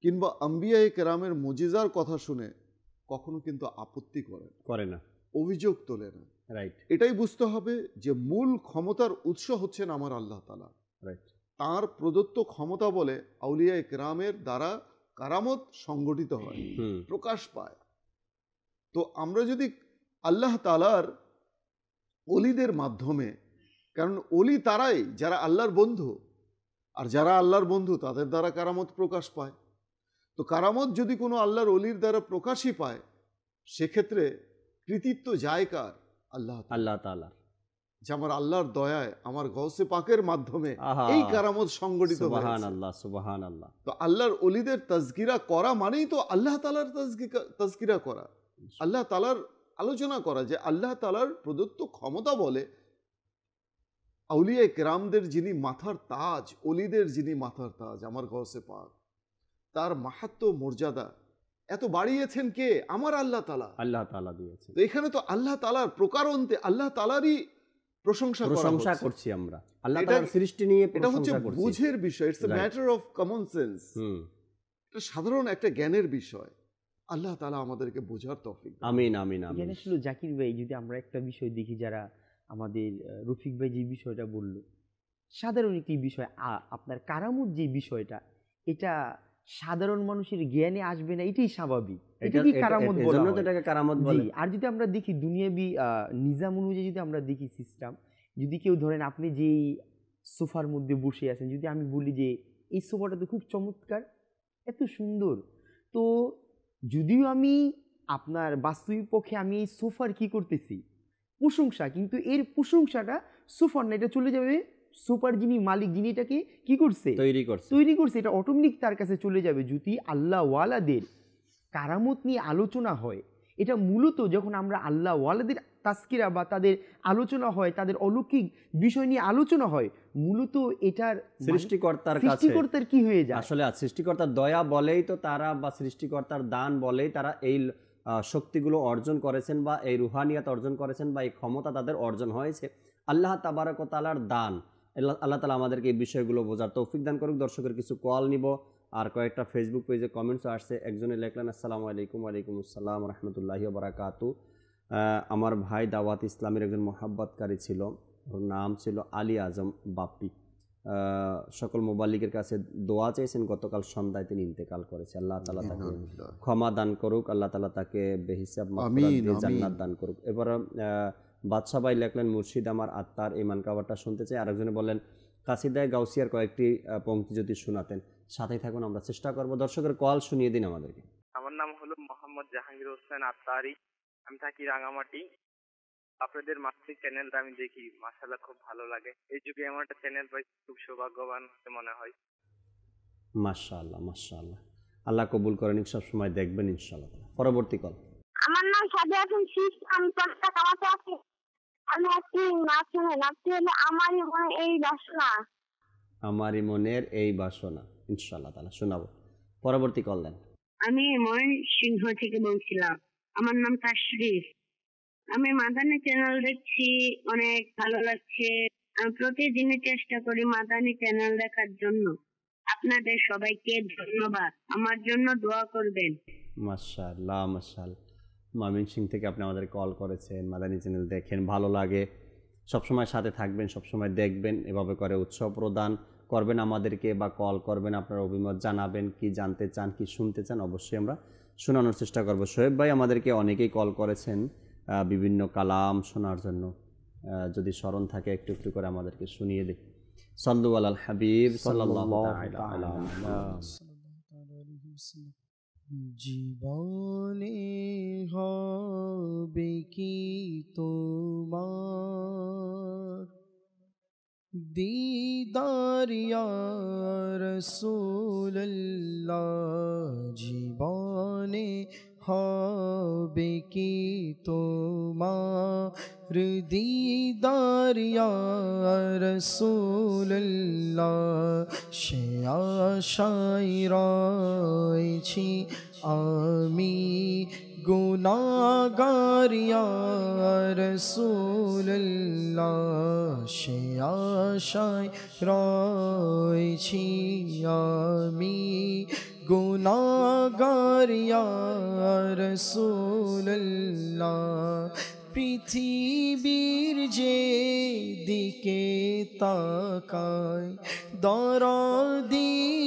কিংবা আম্বিয়া কেরামের মুজিজার কথা শুনে কখনো কিন্তু আপত্তি করে না, অভিযোগ তোলে না। রাইট। এটাই বুঝতে হবে যে মূল ক্ষমতার উৎস হচ্ছেন আমার আল্লাহ তাআলা। রাইট। তাঁর প্রদত্ত ক্ষমতা বলে আউলিয়া কেরামের দ্বারা কারামত সংগঠিত হয়, প্রকাশ পায়। তো আমরা যদি আল্লাহ তাআলার ওলিদের মাধ্যমে, কারণ ওলি তারাই যারা আল্লাহর বন্ধু, আর যারা আল্লাহর বন্ধু তাদের দ্বারা কারামত প্রকাশ পায়। তো কারামত যদি কোনো আল্লাহর ওলির দ্বারা প্রকাশই পায়, সেক্ষেত্রে কৃতিত্ব যায় কার? আল্লাহ তাআলা। যে আমার আল্লাহর দয়ায় আমার গৌসে পাকের মাধ্যমে এই কারামত সংগঠিত হয়েছে। সুবহানাল্লাহ, সুবহানাল্লাহ। তো আল্লাহর ওলিদের তাজকিরা করা মানেই তো আল্লাহ তাআলার তাজকিরা করা, আল্লাহ তাআলার আলোচনা করা, যে আল্লাহ তাআলার প্রদত্ত ক্ষমতা বলে আউলিয়া কেরামদের যিনি মাথার তাজ, অলিদের যিনি মাথার তাজ, আমার গৌসে পাক, তার মাহাত্ম্য মর্যাদা এত বাড়িয়েছেন কে? আমার আল্লাহ তাআলা। আল্লাহ তাআলা দিয়েছেন। তো এখানে তো আল্লাহ তাআলার প্রকারান্তে আল্লাহ তাআলারই প্রশংসা করছি আমরা, আল্লাহ তাআলার সৃষ্টি নিয়ে প্রশংসা করছি। এটা হচ্ছে বুঝের বিষয়, it's a matter of common sense. এটা সাধারণ একটা জ্ঞানের বিষয়। আল্লাহ তাআলা আমাদেরকে বোঝার তৌফিক দান। আমিন আমিন আমিন। এখানে আসলে জাকির ভাই, যদি আমরা একটা বিষয় দেখি, যারা আমাদের রফিক ভাই যে বিষয়টা বলল, সাধারণ একটি বিষয়, আপনার কারামত যে বিষয়টা, এটা সাধারণ মানুষের জ্ঞানে আসবে না, এটাই স্বাভাবিক। এটাকে কারামত বলা হয়, এটাকে কারামত বলে। আর যদি আমরা দেখি দুনিয়াবি নিজাম অনুযায়ী, যদি আমরা দেখি সিস্টেম, যদি কেউ ধরেন আপনি যেই সোফার মধ্যে বসে আছেন, যদি আমি বলি যে এই সোফাটা তো খুব চমৎকার, এত সুন্দর, তো যদিও আমি আপনার বাস্তবিক পক্ষে আমি এই সোফার কি করতেছি প্রশংসা, কিন্তু এর প্রশংসাটা সোফার না, এটা চলে যাবে সোফার যিনি মালিক, যিনি এটাকে কি করছে, তৈরি করছে, এটা অটোমেটিক তার কাছে চলে যাবে। যদি আল্লাহ ওয়ালাদের কারামত নিয়ে আলোচনা হয়, এটা মূলত যখন আমরা আল্লাহ ওয়ালাদের তাস্কিরা বা তাদের আলোচনা হয়, তাদের অলৌকিক বিষয় নিয়ে আলোচনা হয়, মূলত এটার সৃষ্টিকর্তার কি হয়ে যায়, আসলে সৃষ্টিকর্তার দয়া বলেই তো তারা, বা সৃষ্টিকর্তার দান বলেই তারা এই শক্তিগুলো অর্জন করেছেন, বা এই রুহানিয়াত অর্জন করেছেন, বা এই ক্ষমতা তাদের অর্জন হয়েছে আল্লাহ তাবারক ওয়া তাআলার দান। আল্লাহ তাআলা আমাদেরকে এই বিষয়গুলো বোঝার তৌফিক দান করুক। দর্শকের কিছু কল নিব, আর কয়েকটা ফেসবুক পেজে কমেন্টস আসছে। একজনে লিখলেন, আসসালামু আলাইকুম। ওয়ালাইকুম আসসালাম রাহমাতুল্লাহি ওয়া বারাকাতু। আমার ভাই দাওয়াত ইসলামের একজন মহাব্বতকারী ছিল, ওর নাম ছিল আলী আজম বাপ্পি। সকল মুবাল্লিগের কাছে দোয়া চেয়েছেন। গতকাল সন্ধ্যায় তিনি ইন্তেকাল করেছে। আল্লাহ তাআলা তাকে ক্ষমা দান করুক, আল্লাহ তাআলা তাকে বেহিসাব মাগফিরাত দিয়ে জান্নাত দান করুক। এবার বাদশা ভাই লেখলেন, মুর্শিদ আমার আত্মার এই মানকাবারটা শুনতে চাই। আরেকজনে বললেন, কাসিদায়ে গাউসিয়ার কয়েকটি পংক্তি যদি শোনাতেন। সাথেই থাকুন, আমরা চেষ্টা করব। দর্শকের কল শুনিয়ে দিন আমাদেরকে। আমার নাম হলো মোহাম্মদ জাহাঙ্গীর হোসেন আত্তারি, আমি থাকি রাঙামাটি। আপনাদের মাসিক চ্যানেলটা আমি দেখি, মাশাআল্লাহ খুব ভালো লাগে। এই যুগে আমার একটা চ্যানেল পাই, খুব সৌভাগ্যবান মনে হয়। মাশাআল্লাহ মাশাআল্লাহ, আল্লাহ কবুল করেন, সব সময় দেখবেন ইনশাআল্লাহ। পরবর্তী কল। আমার নাম সাদিয়া সিস, আমি পড়তে কামাতে আছি। আমি একটি নাচ শুনে, নাচটি হলো আমারই মনে এই বাসনা। আমারই মনের এই বাসনা, ইনশাআল্লাহ তাআলা শোনাবো। পরবর্তী কল দেন। আমি ময়মনসিংহ থেকে বলছিলাম, আমার নাম তাশরিফ। আমি মাদানী চ্যানেল দেখছি, অনেক ভালো লাগছে। আমি প্রতিদিনই চেষ্টা করি মাদানী চ্যানেল দেখার জন্য। আপনাদের সবাইকে ধন্যবাদ, আমার জন্য দোয়া করবেন। মাশাআল্লাহ মাশাআল্লাহ। ময়মনসিংহ থেকে আপনি আমাদের কল করেছেন, মাদানী চ্যানেল দেখেন, ভালো লাগে, সবসময় সাথে থাকবেন, সবসময় দেখবেন। এভাবে করে উৎসাহ প্রদান করবেন আমাদেরকে, বা কল করবেন, আপনার অভিমত জানাবেন, কি জানতে চান, কি শুনতে চান, অবশ্যই আমরা শোনানোর চেষ্টা করব। শোয়েব ভাই আমাদেরকে অনেকেই কল করেছেন বিভিন্ন কালাম শোনার জন্য। যদি স্মরণ থাকে একটু একটু করে আমাদেরকে শুনিয়ে দিন। সাল্লু আলাল হাবিব সাল্লাল্লাহু তাআলা আলাইহি ওয়াসাল্লাম। জীবনে হবে কি তোমার দিদার ইয়া রাসূলুল্লাহ, জীবনে হবে কি তোমার দিদার ইয়া রাসূলুল্লাহ, সে আশায় রয়েছি আমি গুনাহগার ইয়া রাসূলুল্লাহ, সে আশায় রয়েছি আমি গুনাহগার ইয়া রাসূলুল্লাহ। পৃথিবীর যে দিকে তাকাই দরদিয়ার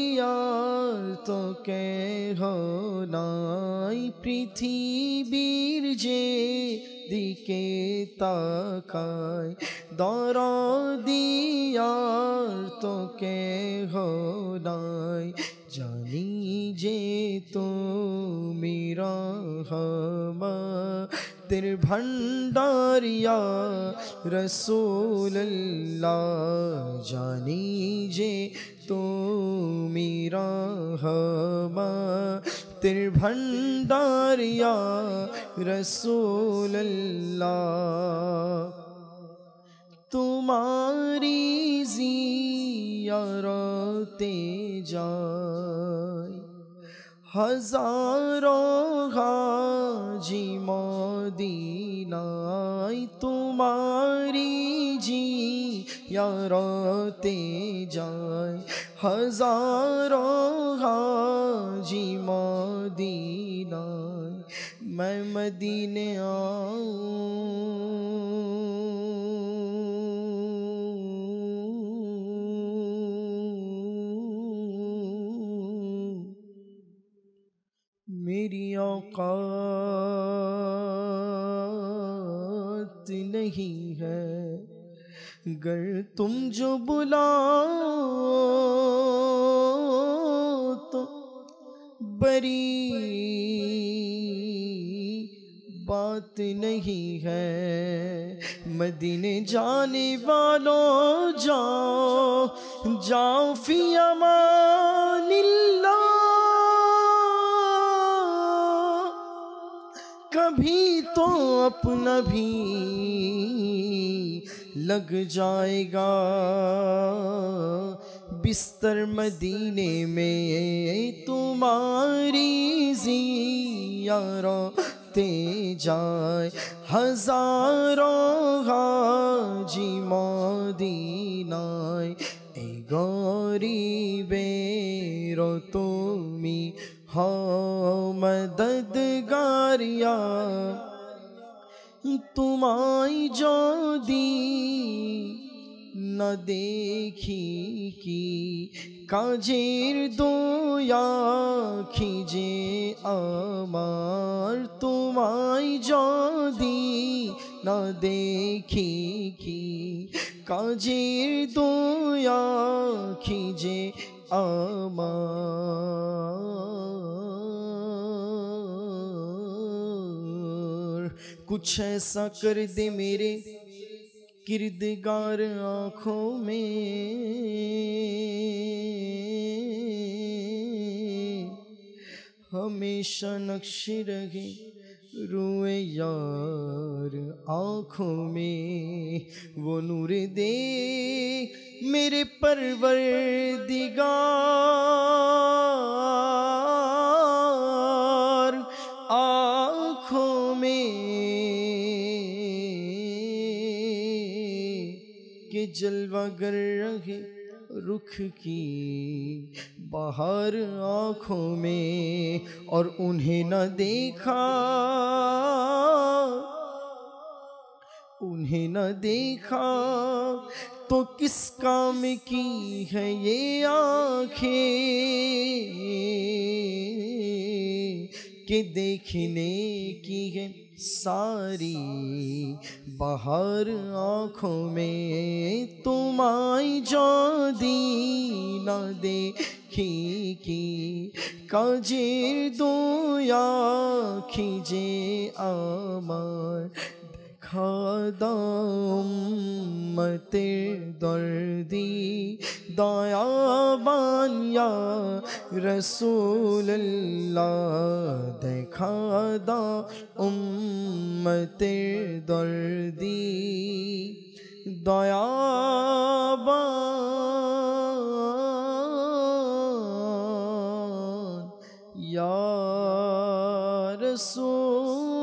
তো কেহ নাই, পৃথিবীর যে দিকে তাকাই দরদিয়ার তো কেহ নাই, জানি যে তুমি রহমান तेरे भंडार या रसूल अल्लाह जानीजे तो मेरा हमा तेरे भंडार या रसूल अल्लाह तुम्हारी ज़ियारते जाए हजारों हाजी मदीनाए तुम्हारी ज़ियारते जाए हजारों हाजी मदीनाए मैं मदीने आऊं मेरी औकात नहीं है गर तुम जो बुलाओ तो बड़ी बात नहीं है मदीने जाने वालों जाओ जाओ फी अमानिल्लाह कभी तो अपना भी लग जाएगा बिस्तर मदीने में तुम्हारी ज़ियारते जाए हजारों हाजी मदीनाए ए गरीबेरो तुमी हो मददगारिया तुम्हारी जो दी न देखी की काजेर दोया खीजे अमार तुम्हारी जो दी न देखी की काजेर दोया खीजे अमार कुछ ऐसा कर दे मेरे किरदगार आँखों में हमेशा नक्श रहे रुए यार आँखों में वो नूर दे मेरे परवरदिगार आँखों में के जलवागर रहे रुख की बाहर आँखों में और उन्हें न देखा तो किस काम की है ये आँखें के देखने की है सारी बाहर आँखों में तुम्हारी जो दीना देखी की काजेर दोया खीजे आमार उम्मते दर्दी दयाबान या रसूल अल्लाह देखा दा उम्मते दर्दी दयाबान या रसूल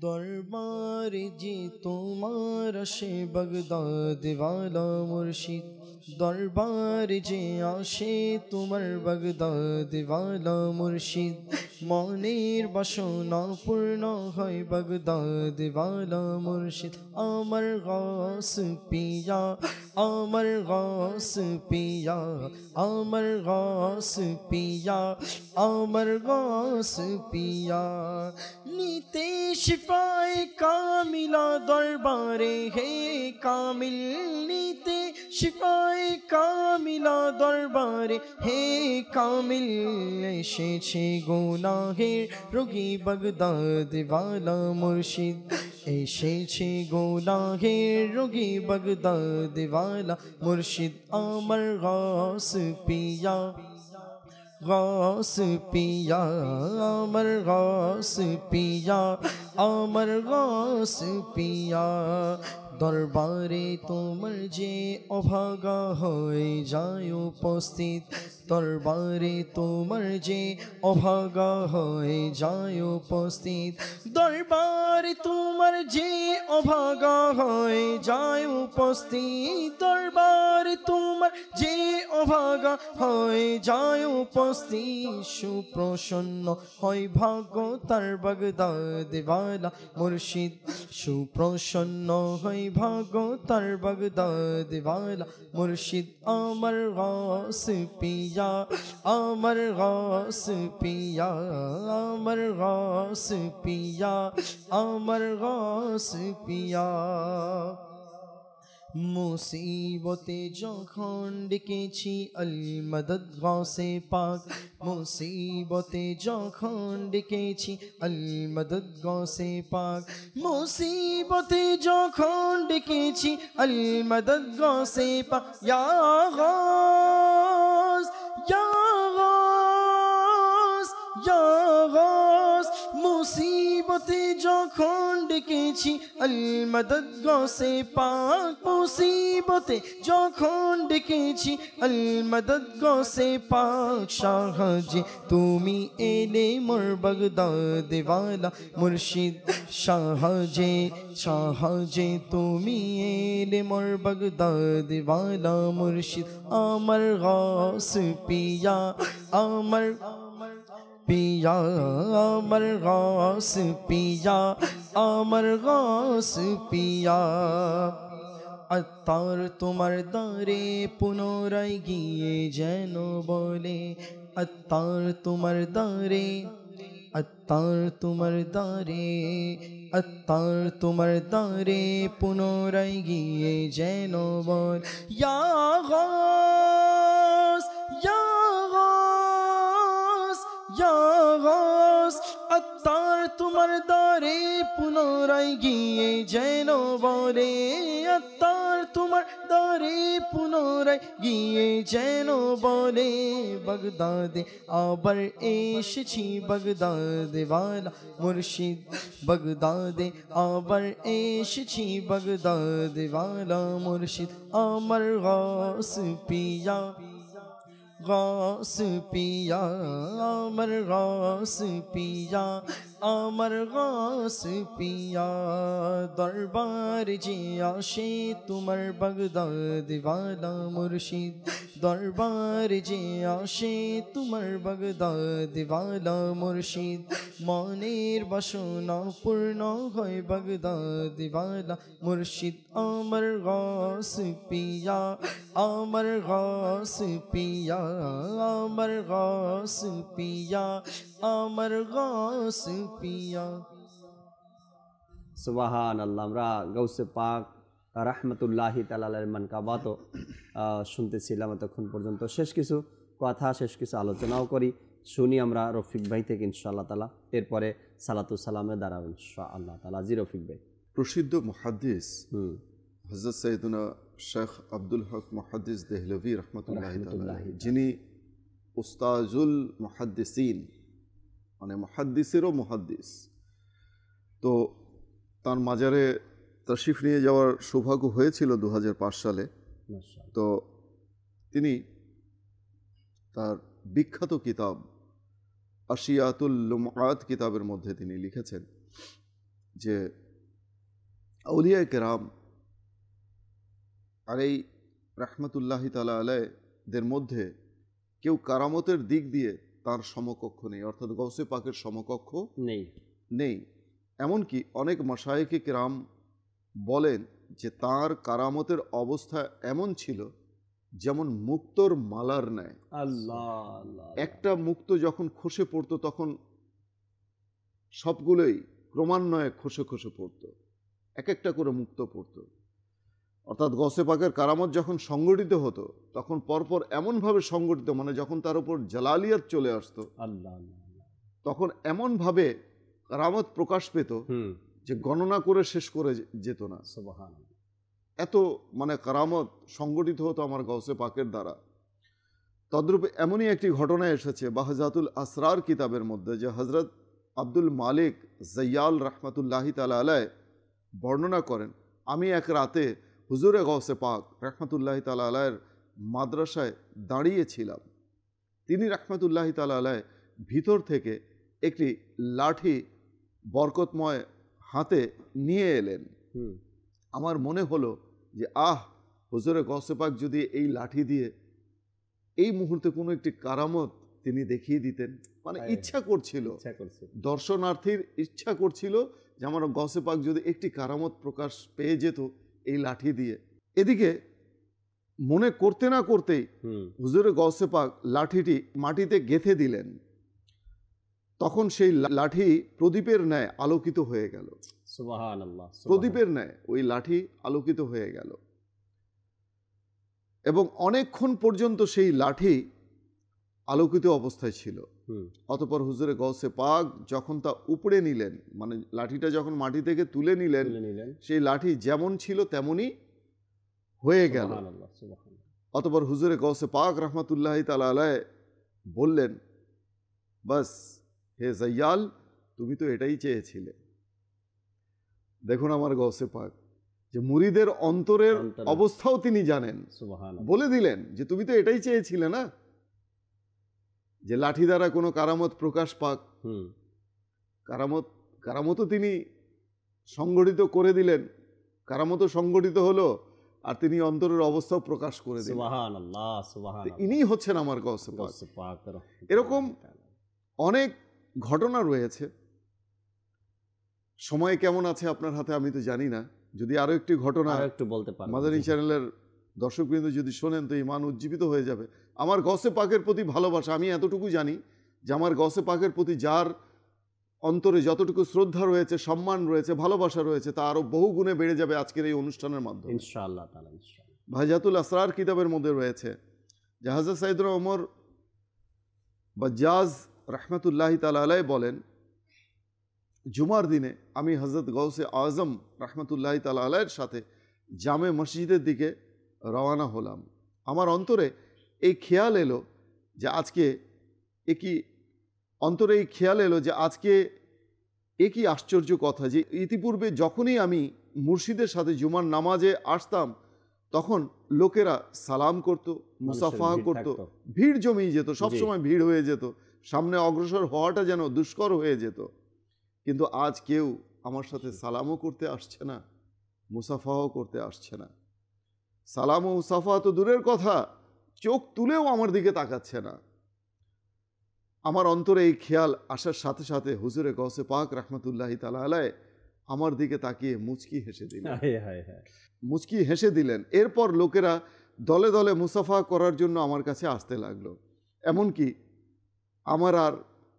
दरबार जी तुम्हारा शे बगदाद वाला मुर्शिद दरबार जे आशे तुमर बगदाद वाला मुर्शिद मनेर बासना पूर्ण है बगदाद वाला मुर्शिद अमर गास पिया अमर गास पिया अमर गास पिया अमर गास पिया नीते शिफाए कामिला दरबारे है कामिल नीते শিফায়ে কামিলা দরবারে হে কামিল এসেছে গুনাহের রোগী বাগদাদ ওয়ালা মুর্শিদ এসেছে গুনাহের রোগী বাগদাদ ওয়ালা মুর্শিদ আমার গাস পিয়া গাস পিয়া আমার গাস পিয়া আমার গাস পিয়া দরবারে তোমার যে অভাগা হয়ে যায় উপস্থিত দরবারে তোমার যে অভাগা হয়ে যায় উপস্থিত দরবারে তোমার যে অভাগা হয়ে যায় উপস্থিত দরবারে তোমার যে অভাগা হয়ে যায় উপস্থিত সুপ্রসন্ন হয় ভাগ্য তার বাগদাদ ওয়ালা মুর্শিদ সুপ্রসন্ন হয় ভাগ্য তার বাগদাদ ওয়ালা মুর্শিদ আমার গাস পিয়া আমার গাস পিয়া আমার গাস পিয়া আমার গাস পিয়া মুসিবতে যখন ডেকেছি আল মদদ গাসে পাক মুসিবতে যখন ডেকেছি আল মদদ গাসে পাক মুসিবতে যখন ডেকেছি আল মদদ গাসে পাক ইয়া গাস ইয়া গাস ইয়া গাস মুসিবতে যখন ডেকেছি আল মদদ গাসে পাক মুসিবতে যখন ডেকেছি আল মদদ গাসে পাক সাহায্যে তুমি এলে মোর বাগদাদ ওয়ালা মুর্শিদ সাহায্যে সাহায্যে তুমি এলে মোর বাগদাদ ওয়ালা মুর্শিদ আমার গাস পিয়া আমার পিয়া আমার গাস পিয়া আমার গাস পিয়া আত্মার তোমার দ্বারে পুনরায় গিয়ে যেন বলে আত্মার তোমার দ্বারে আত্মার তোমার দ্বারে আত্মার তোমার দ্বারে পুনরায় গিয়ে যেন বল ইয়া গাস ইয়া গাস ইয়া গাস আত্মার তোমার দ্বারে পুনরায় গিয়ে যেন বলে আত্মার তোমার দ্বারে পুনরায় গিয়ে যেন বলে বাগদাদে আবার এসেছি বাগদাদ ওয়ালা মুর্শিদ বাগদাদে আবার এসেছি বাগদাদ ওয়ালা মুর্শিদ আমার গাস পিয়া গাস পিয়া আমার গাস পিয়া আমার গাস পিয়া দরবার যে আসে তোমার বাগদাদ ওয়ালা মুর্শিদ দরবার যে আসে তোমার বাগদাদ ওয়ালা মুর্শিদ মনের বাসনা পূর্ণ হয় বাগদাদ ওয়ালা মুর্শিদ আমার গাস পিয়া আমার গাস পিয়া আমার গাস পিয়া আমার গাস পিয়া সুবহানাল্লাহ। আমরা গাউসে পাক রাহমাতুল্লাহি তাআলা আলাইহির মানকাবাত শুনতেছিলাম এতক্ষণ পর্যন্ত। শেষ কিছু কথা শেষ কিছু আলোচনাও করি, শুনি আমরা রফিক ভাই থেকে ইনশাআল্লাহ তাআলা, এরপরে সালাতু সালামে দাঁড়াবো ইনশাআল্লাহ তাআলা। জি রফিক ভাই। প্রসিদ্ধ মুহাদ্দিস হযরত সৈয়দনা শেখ আব্দুল হক মুহাদ্দিস দেহলভী রাহমাতুল্লাহি তাআলা, যিনি উস্তাজুল মুহাদ্দিসিন মানে মুহাদ্দিসেরও মুহাদ্দিস, তো তার মাজারে তশরিফ নিয়ে যাওয়ার সৌভাগ্য হয়েছিল 2005 সালে। তো তিনি তার বিখ্যাত কিতাব আশিয়াতুল লুমআত কিতাবের মধ্যে তিনি লিখেছেন যে আউলিয়ায়ে কেরাম আর এই রাহমাতুল্লাহি তাআলা আলাইহিদের মধ্যে কেউ কারামতের দিক দিয়ে তার সমকক্ষ নেই, অর্থাৎ গৌসে পাকের সমকক্ষ নেই। এমনকি অনেক মাশায়েখে কেরাম বলেন যে তার কারামতের অবস্থা এমন ছিল যেমন মুক্তোর মালার ন্যায়। আল্লাহ, একটা মুক্ত যখন খসে পড়তো তখন সবগুলোই ক্রমান্বয়ে খসে খসে পড়তো, এক একটা করে মুক্ত পড়তো। অর্থাৎ গৌসে পাকের কারামত যখন সংগঠিত হতো তখন পরপর এমনভাবে সংগঠিত, মানে যখন তার উপর জালালিয়াত চলে আসতো আল্লাহ, তখন এমনভাবে কারামত প্রকাশ পেত যে গণনা করে শেষ করে যেত না। সুবহানাল্লাহ। এত মানে কারামত সংগঠিত হতো আমার গৌসে পাকের দ্বারা। তদ্রূপ এমনই একটি ঘটনা এসেছে বাহজাতুল আসরার কিতাবের মধ্যে, যে হজরত আব্দুল মালিক জয়াল রহমতুল্লাহি তাআলা আলাইহি বর্ণনা করেন, আমি এক রাতে হুজুরে গৌসে পাক রহমতুল্লাহি তাআলা আলাইহির মাদ্রাসায় দাঁড়িয়েছিলাম। তিনি রহমতুল্লাহি তাআলা আলাইহি ভিতর থেকে একটি লাঠি বরকতময় হাতে নিয়ে এলেন। আমার মনে হলো যে হুজুরে গৌসে পাক যদি এই লাঠি দিয়ে এই মুহূর্তে কোনো একটি কারামত তিনি দেখিয়ে দিতেন, মানে ইচ্ছা করছিল, দর্শনার্থীর ইচ্ছা করছিল যে আমার গৌসে পাক যদি একটি কারামত প্রকাশ পেয়ে যেত এই লাঠি দিয়ে। এদিকে মনে করতে না করতেই হুজুরে গৌসে পাক লাঠিটি মাটিতে গেঁথে দিলেন। তখন সেই লাঠি প্রদীপের ন্যায় আলোকিত হয়ে গেল। সুবহানাল্লাহ। প্রদীপের ন্যায় ওই লাঠি আলোকিত হয়ে গেল এবং অনেকক্ষণ পর্যন্ত সেই লাঠি আলোকিত অবস্থায় ছিল। অতঃপর হুজুরে গৌসে পাক যখন তা উপড়ে নিলেন, মানে লাঠিটা যখন মাটি থেকে তুলে নিলেন, সেই লাঠি যেমন ছিল তেমনই হয়ে গেল। অতঃপর হুজুরে গৌসে পাক রহমতুল্লাহি তাআলা আলাইহি বললেন, বাস হে জয়াল, তুমি তো এটাই চেয়েছিলে। দেখুন আমার গৌসে পাক যে মুরিদের অন্তরের অবস্থাও তিনি জানেন, বলে দিলেন যে তুমি তো এটাই চেয়েছিলে না, যে লাঠি দ্বারা কোনো কারামত প্রকাশ পাক। কারামতও তিনি সংগঠিত করে দিলেন, কারামতও সংগঠিত হলো, আর তিনি অন্তরের অবস্থাও প্রকাশ করে দিলেন। সুবহানাল্লাহ, সুবহানাল্লাহ। ইনিই হচ্ছেন আমার গৌসে পাক। এরকম অনেক ঘটনা রয়েছে। সময় কেমন আছে আপনার হাতে আমি তো জানি না, যদি আরো একটি ঘটনা একটু বলতে পারেন, মাদানী চ্যানেলের দর্শকবৃন্দ যদি শোনেন তো ইমান উজ্জীবিত হয়ে যাবে। আমার গৌসে পাকের প্রতি ভালোবাসা, আমি এতটুকু জানি যে আমার গৌসে পাকের প্রতি যার অন্তরে যতটুকু শ্রদ্ধা রয়েছে, সম্মান রয়েছে, ভালোবাসা রয়েছে, তা আরো বহু গুণে বেড়ে যাবে আজকের এই অনুষ্ঠানের মাধ্যমে ইনশাআল্লাহ তাআলা। বাহজাতুল আসরার কিতাবের মধ্যে রয়েছে যে হযরত সাইয়েদনা ওমর বাজ্জাজ রহমতুল্লাহি তাআলা আলাইহি বলেন, জুমার দিনে আমি হযরত গৌসে আজম রহমতুল্লাহি তাআলা আলাইহির সাথে জামে মসজিদের দিকে রওনা হলাম। আমার অন্তরে এই খেয়াল এলো যে আজকে একই আশ্চর্য কথা যে ইতিপূর্বে যখনই আমি মুর্শিদের সাথে জুমার নামাজে আসতাম তখন লোকেরা সালাম করত, মুসাফাহা করত, ভিড় জমিয়ে যেত, সবসময় ভিড় হয়ে যেত, সামনে অগ্রসর হওয়াটা যেন দুষ্কর হয়ে যেত। কিন্তু আজ কেউ আমার সাথে সালামও করতে আসছে না, মুসাফাও করতে আসছে না। সালাম ও মুসাফা তো দূরের কথা, চোখ তুলেও আমার দিকে তাকাচ্ছে না। আমার অন্তরে এই খেয়াল আসার সাথে সাথে হুজুরে গৌসে পাক রহমতুল্লাহি তাআলা আলাইহি আমার দিকে তাকিয়ে মুচকি হেসে দিলেন। এরপর লোকেরা দলে দলে মুসাফা করার জন্য আমার কাছে আসতে লাগলো। এমনকি আমার আর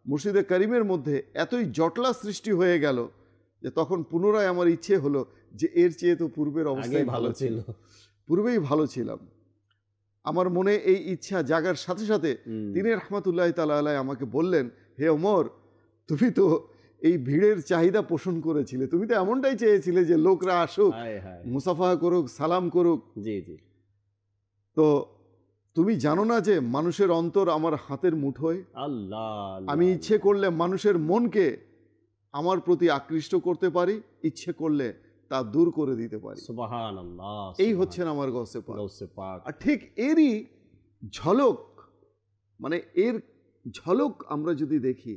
মুর্শিদে করিমের মধ্যে এতই জটলা সৃষ্টি হয়ে গেল যে তখন পুনরায় আমার ইচ্ছে হলো যে এর চেয়ে তো পূর্বের অবস্থায় ভালো ছিল, পূর্বেই ভালো ছিলাম। আমার মনে এই ইচ্ছা জাগার সাথে সাথে তিনি রহমতুল্লাহি তাআলা আলাইহি আমাকে বললেন, হে ওমর, তুমি তো এই ভিড়ের চাহিদা পোষণ করেছিলে, তুমি তো এমনটাই চেয়েছিলে যে লোকরা আসুক, মুসাফা করুক, সালাম করুক। তো তুমি জানো না যে মানুষের অন্তর আমার হাতের মুঠোয়? আমি ইচ্ছে করলে মানুষের মনকে আমার প্রতি আকৃষ্ট করতে পারি, ইচ্ছে করলে তা দূর করে দিতে পারি। সুবহানাল্লাহ। এই হচ্ছেন আমার গৌসে পাক। আর ঠিক এরই ঝলক, মানে এর ঝলক আমরা যদি দেখি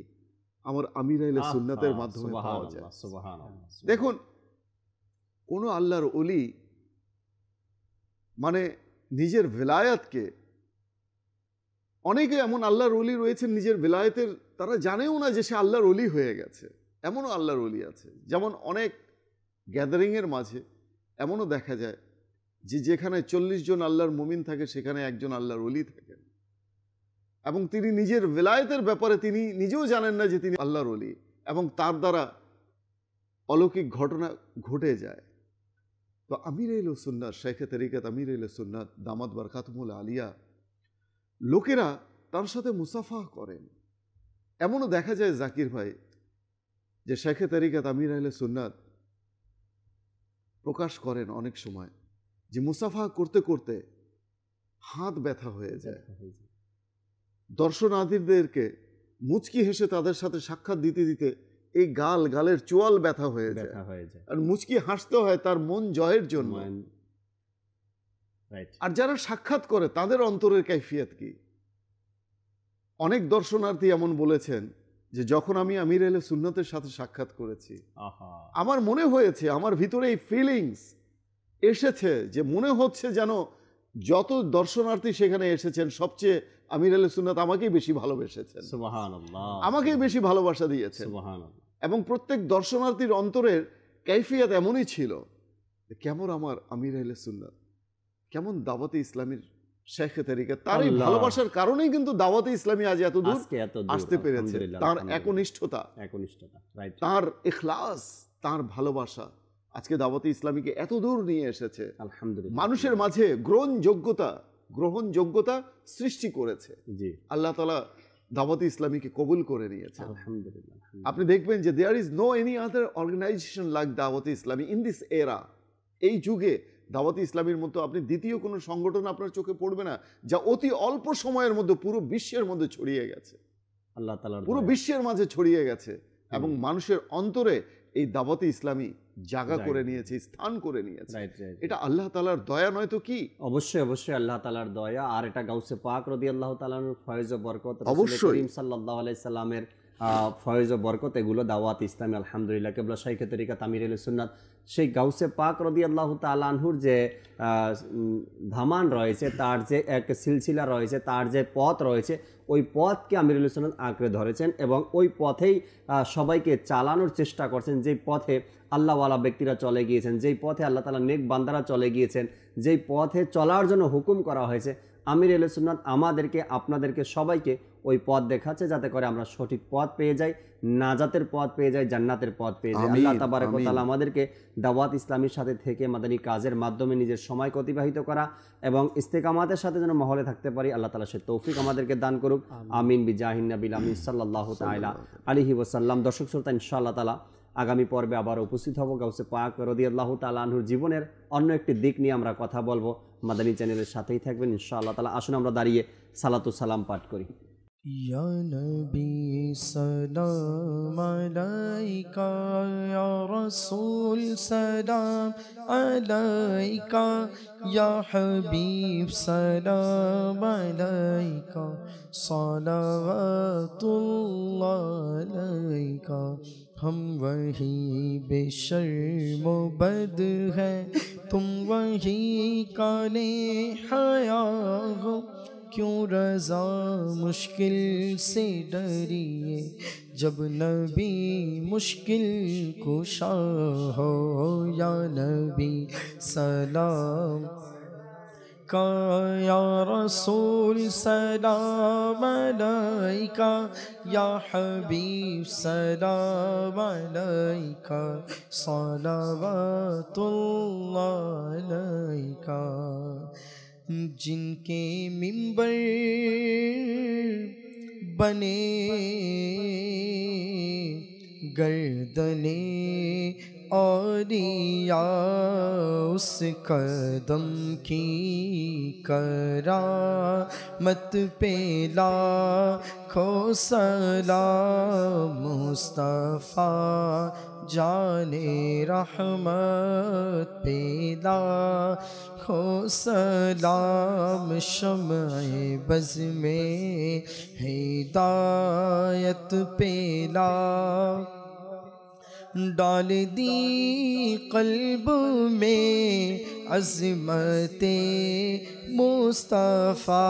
আমার আমির আহলে সুন্নাতের মাধ্যমে পাওয়া যায়। দেখুন, কোন আল্লাহর ওলি মানে নিজের ভেলায়াতকে, অনেকে এমন আল্লাহর ওলি রয়েছেন নিজের ভেলায়েতের তারা জানেও না যে সে আল্লাহর ওলি হয়ে গেছে, এমনও আল্লাহর ওলি আছে। যেমন অনেক গ্যাদারিংয়ের মাঝে এমনও দেখা যায় যে যেখানে 40 জন আল্লাহর মুমিন থাকে সেখানে একজন আল্লাহর ওলি থাকেন, এবং তিনি নিজের ভেলায়েতের ব্যাপারে তিনি নিজেও জানেন না যে তিনি আল্লাহর ওলি, এবং তার দ্বারা অলৌকিক ঘটনা ঘটে যায়। তো আমির আহলে সুন্নাত শেখে তরিকত আমির আহলে সুন্নাত দামাত বরকাতুহুল আলিয়া লোকেরা তার সাথে মুসাফা করেন। এমনও দেখা যায় জাকির ভাই যে শেখে তরিকত আমির আহলে সুন্নাত প্রকাশ করেন অনেক সময় যে মুসাফা করতে করতে হাত ব্যথা হয়ে যায়, দর্শনার্থীদেরকে মুচকি হেসে তাদের সাথে সাক্ষাৎ দিতে দিতে এই গালের চোয়াল ব্যথা হয়ে যায়, আর মুচকি হাসতে হয় তার মন জয়ের জন্য। আর যারা সাক্ষাৎ করে তাদের অন্তরের কাইফিয়ত কি? অনেক দর্শনার্থী এমন বলেছেন যে যখন আমি আমির আহলে সুন্নতের সাথে সাক্ষাৎ করেছি আমার মনে হয়েছে, আমার ভিতরে এই ফিলিংস এসেছে যে মনে হচ্ছে যেন যত দর্শনার্থী সেখানে এসেছেন সবচেয়ে আমির আহলে সুন্নাত আমাকেই বেশি ভালোবেসেছেন, সুবহানাল্লাহ, আমাকেই বেশি ভালোবাসা দিয়েছেন, সুবহানাল্লাহ। এবং প্রত্যেক দর্শনার্থীর অন্তরের কাইফিয়ত এমনই ছিল, কেমন আমার আমির আহলে সুন্নাত, কেমন দাওয়াতে ইসলামীর শেখে তরিকত, তার এই ভালোবাসার কারণেই কিন্তু দাওয়াতে ইসলামী আজ এত দূর আসতে পেরেছে। তার একনিষ্ঠতা, তার ইখলাস, তার ভালোবাসা আজকে দাওয়াতে ইসলামীকে এত দূর নিয়ে এসেছে, আলহামদুলিল্লাহ। মানুষের মাঝে গ্রহণযোগ্যতা সৃষ্টি করেছে। আল্লাহ তাআলা দাওয়াতে ইসলামীকে কবুল করে নিয়েছে, আলহামদুলিল্লাহ। আপনি দেখবেন যে there is no any other organization like Dawat-e-Islami in this এরা। এই যুগে দাওয়াতে ইসলামীর মতো আপনি দ্বিতীয় কোনো সংগঠন আপনার চোখে পড়বে না যা অতি অল্প সময়ের মধ্যে পুরো বিশ্বের মধ্যে ছড়িয়ে গেছে, আল্লাহ তাআলার পুরো বিশ্বের মাঝে ছড়িয়ে গেছে এবং মানুষের অন্তরে এই দাওয়াতে ইসলামী জায়গা করে নিয়েছে, স্থান করে নিয়েছে। এটা আল্লাহ তাআলার দয়া নয় তো কি? অবশ্যই অবশ্যই আল্লাহ তাআলার দয়া। আর এটা গাউসে পাক রাদিয়াল্লাহু তাআলার ফয়েজ ও বরকত, রাসূল করিম সাল্লাল্লাহু আলাইহি সাল্লামের ফয়েজ ও বরকত, এগুলো দাওয়াত ইসলামী আলহামদুলিল্লাহ। কেবলা শাইখে তরিকত আমির আহলে সুন্নাত সেই গাউসে পাক রাদিয়াল্লাহু তাআলা আনহুর যে ধামান রয়েছে, তার যে এক সিলসিলা রয়েছে, তার যে পথ রয়েছে, ওই পথকে আমির আহলে সুন্নাত আঁকড়ে ধরেছেন এবং ওই পথেই সবাইকে চালানোর চেষ্টা করছেন, যেই পথে আল্লাহওয়ালা ব্যক্তিরা চলে গিয়েছেন, যেই পথে আল্লাহ তাআলা নেক বান্দারা চলে গিয়েছেন, যেই পথে চলার জন্য হুকুম করা হয়েছে, আমির আহলে সুন্নাত আমাদেরকে, আপনাদেরকে, সবাইকে ওই পথ দেখাচ্ছে যাতে করে আমরা সঠিক পথ পেয়ে যাই, নাজাতের পথ পেয়ে যাই, জান্নাতের পথ পেয়ে যাই। আল্লাহ তাবারক ওয়া তাআলা আমাদেরকে দাওয়াত ইসলামীর সাথে থেকে মাদানী কাজের মাধ্যমে নিজের সময় অতিবাহিত করা এবং ইস্তেকামাতের সাথে যেন মহলে থাকতে পারি, আল্লাহ তাআলা সে তৌফিক আমাদেরকে দান করুক। আমিন বিজাহিন নবিল আমিন সাল্লাল্লাহু তাআলা আলাইহি ওয়াসাল্লাম। দর্শক শ্রোতা, ইনশাআল্লাহ তাআলা আগামী পর্বে আবার উপস্থিত হব। গাউসে পাক রাদিয়াল্লাহু তাআলা আনহুর জীবনের অন্য একটি দিক নিয়ে আমরা কথা বলবো। মাদানী চ্যানেলের সাথেই থাকবেন ইনশাআল্লাহ তাআলা। আসুন আমরা দাঁড়িয়ে সালাতু সালাম পাঠ করি। या नबी सलाम अलैका, या रसूल सलाम अलैका, या हबीब सलाम अलैका, सलावतुल्लाह अलैका। हम वही बेशर्म बद है, तुम वही काले हया हो, क्यों रज़ा मुश्किल से डरिए, जब नबी मुश्किल कुशा हो। या नबी सलाम का, या रसूल सलाम अलैका, या हबीब सलाम अलैका, सलावतुल्लाह अलैका। जिनके मिंबर बने गर्दने औलिया, उस कदम की करामत पे लाखों सलाम। मुस्तफ़ा जाने रहमत पे लाखों सलाम। शम्ए बज़ में हिदायत पे डाल दी क़ल्ब में अज़मते मुस्तफ़ा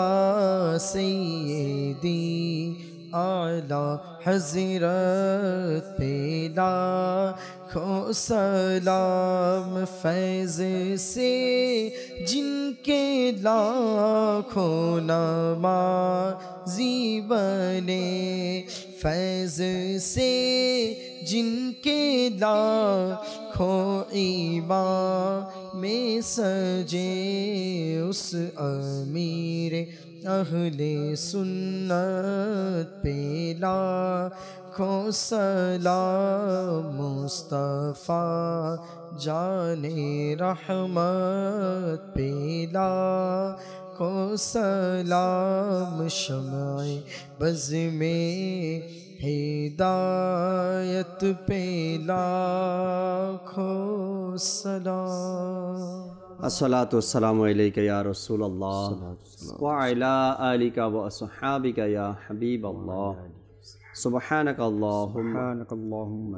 सैयदी आला हज़रत पे लाखों सलाम। फैज़ से जिनके लाखों नमाज़ी बने, फैज़ से जिनके लाखों ईमान में सजे उस अमीर अहले सुन्नत पे लाखों सलाम मुस्तफ़ा जाने रहमत पे लाखों सलाम शम्ए बज़ में हिदायत पे लाखों सलाम। अस्सलातु वस्सलामु अलैका या रसूलल्लाह व अला आलिका व अस्हाबिका या हबीबल्लाह। सुब्हानक अल्लाहुम्मा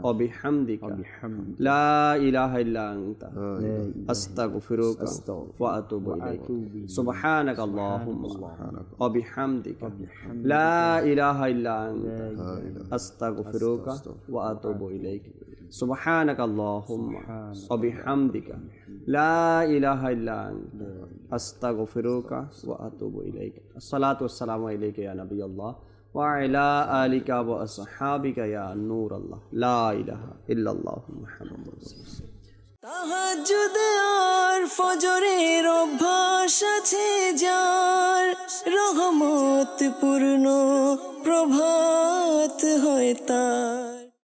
व बिहम्दिका ला इलाहा इल्ला अंता अस्तगफिरुका व अतूबु इलैक। सुब्हानक अल्लाहुम्मा व बिहम्दिका ला इलाहा इल्ला अंता अस्तगफिरुका व अतूबु इलैक। सुब्हानक अल्लाहुम्मा व बिहम्दिका ला इलाहा इल्ला अंता अस्तगफिरुका व अतूबु इलैक। अस्सलातु वस्सलामु अलैका या नबी अल्लाह व अला आलिका व अस्हाबिका या नूर अल्लाह। ला इलाहा इल्लल्लाह मुहम्मदुर रासूलुल्लाह। তাহাজ্জুদ আর ফজরের অভ্যাস আছে যার, রহমত পূর্ণ প্রভাত হয় তার।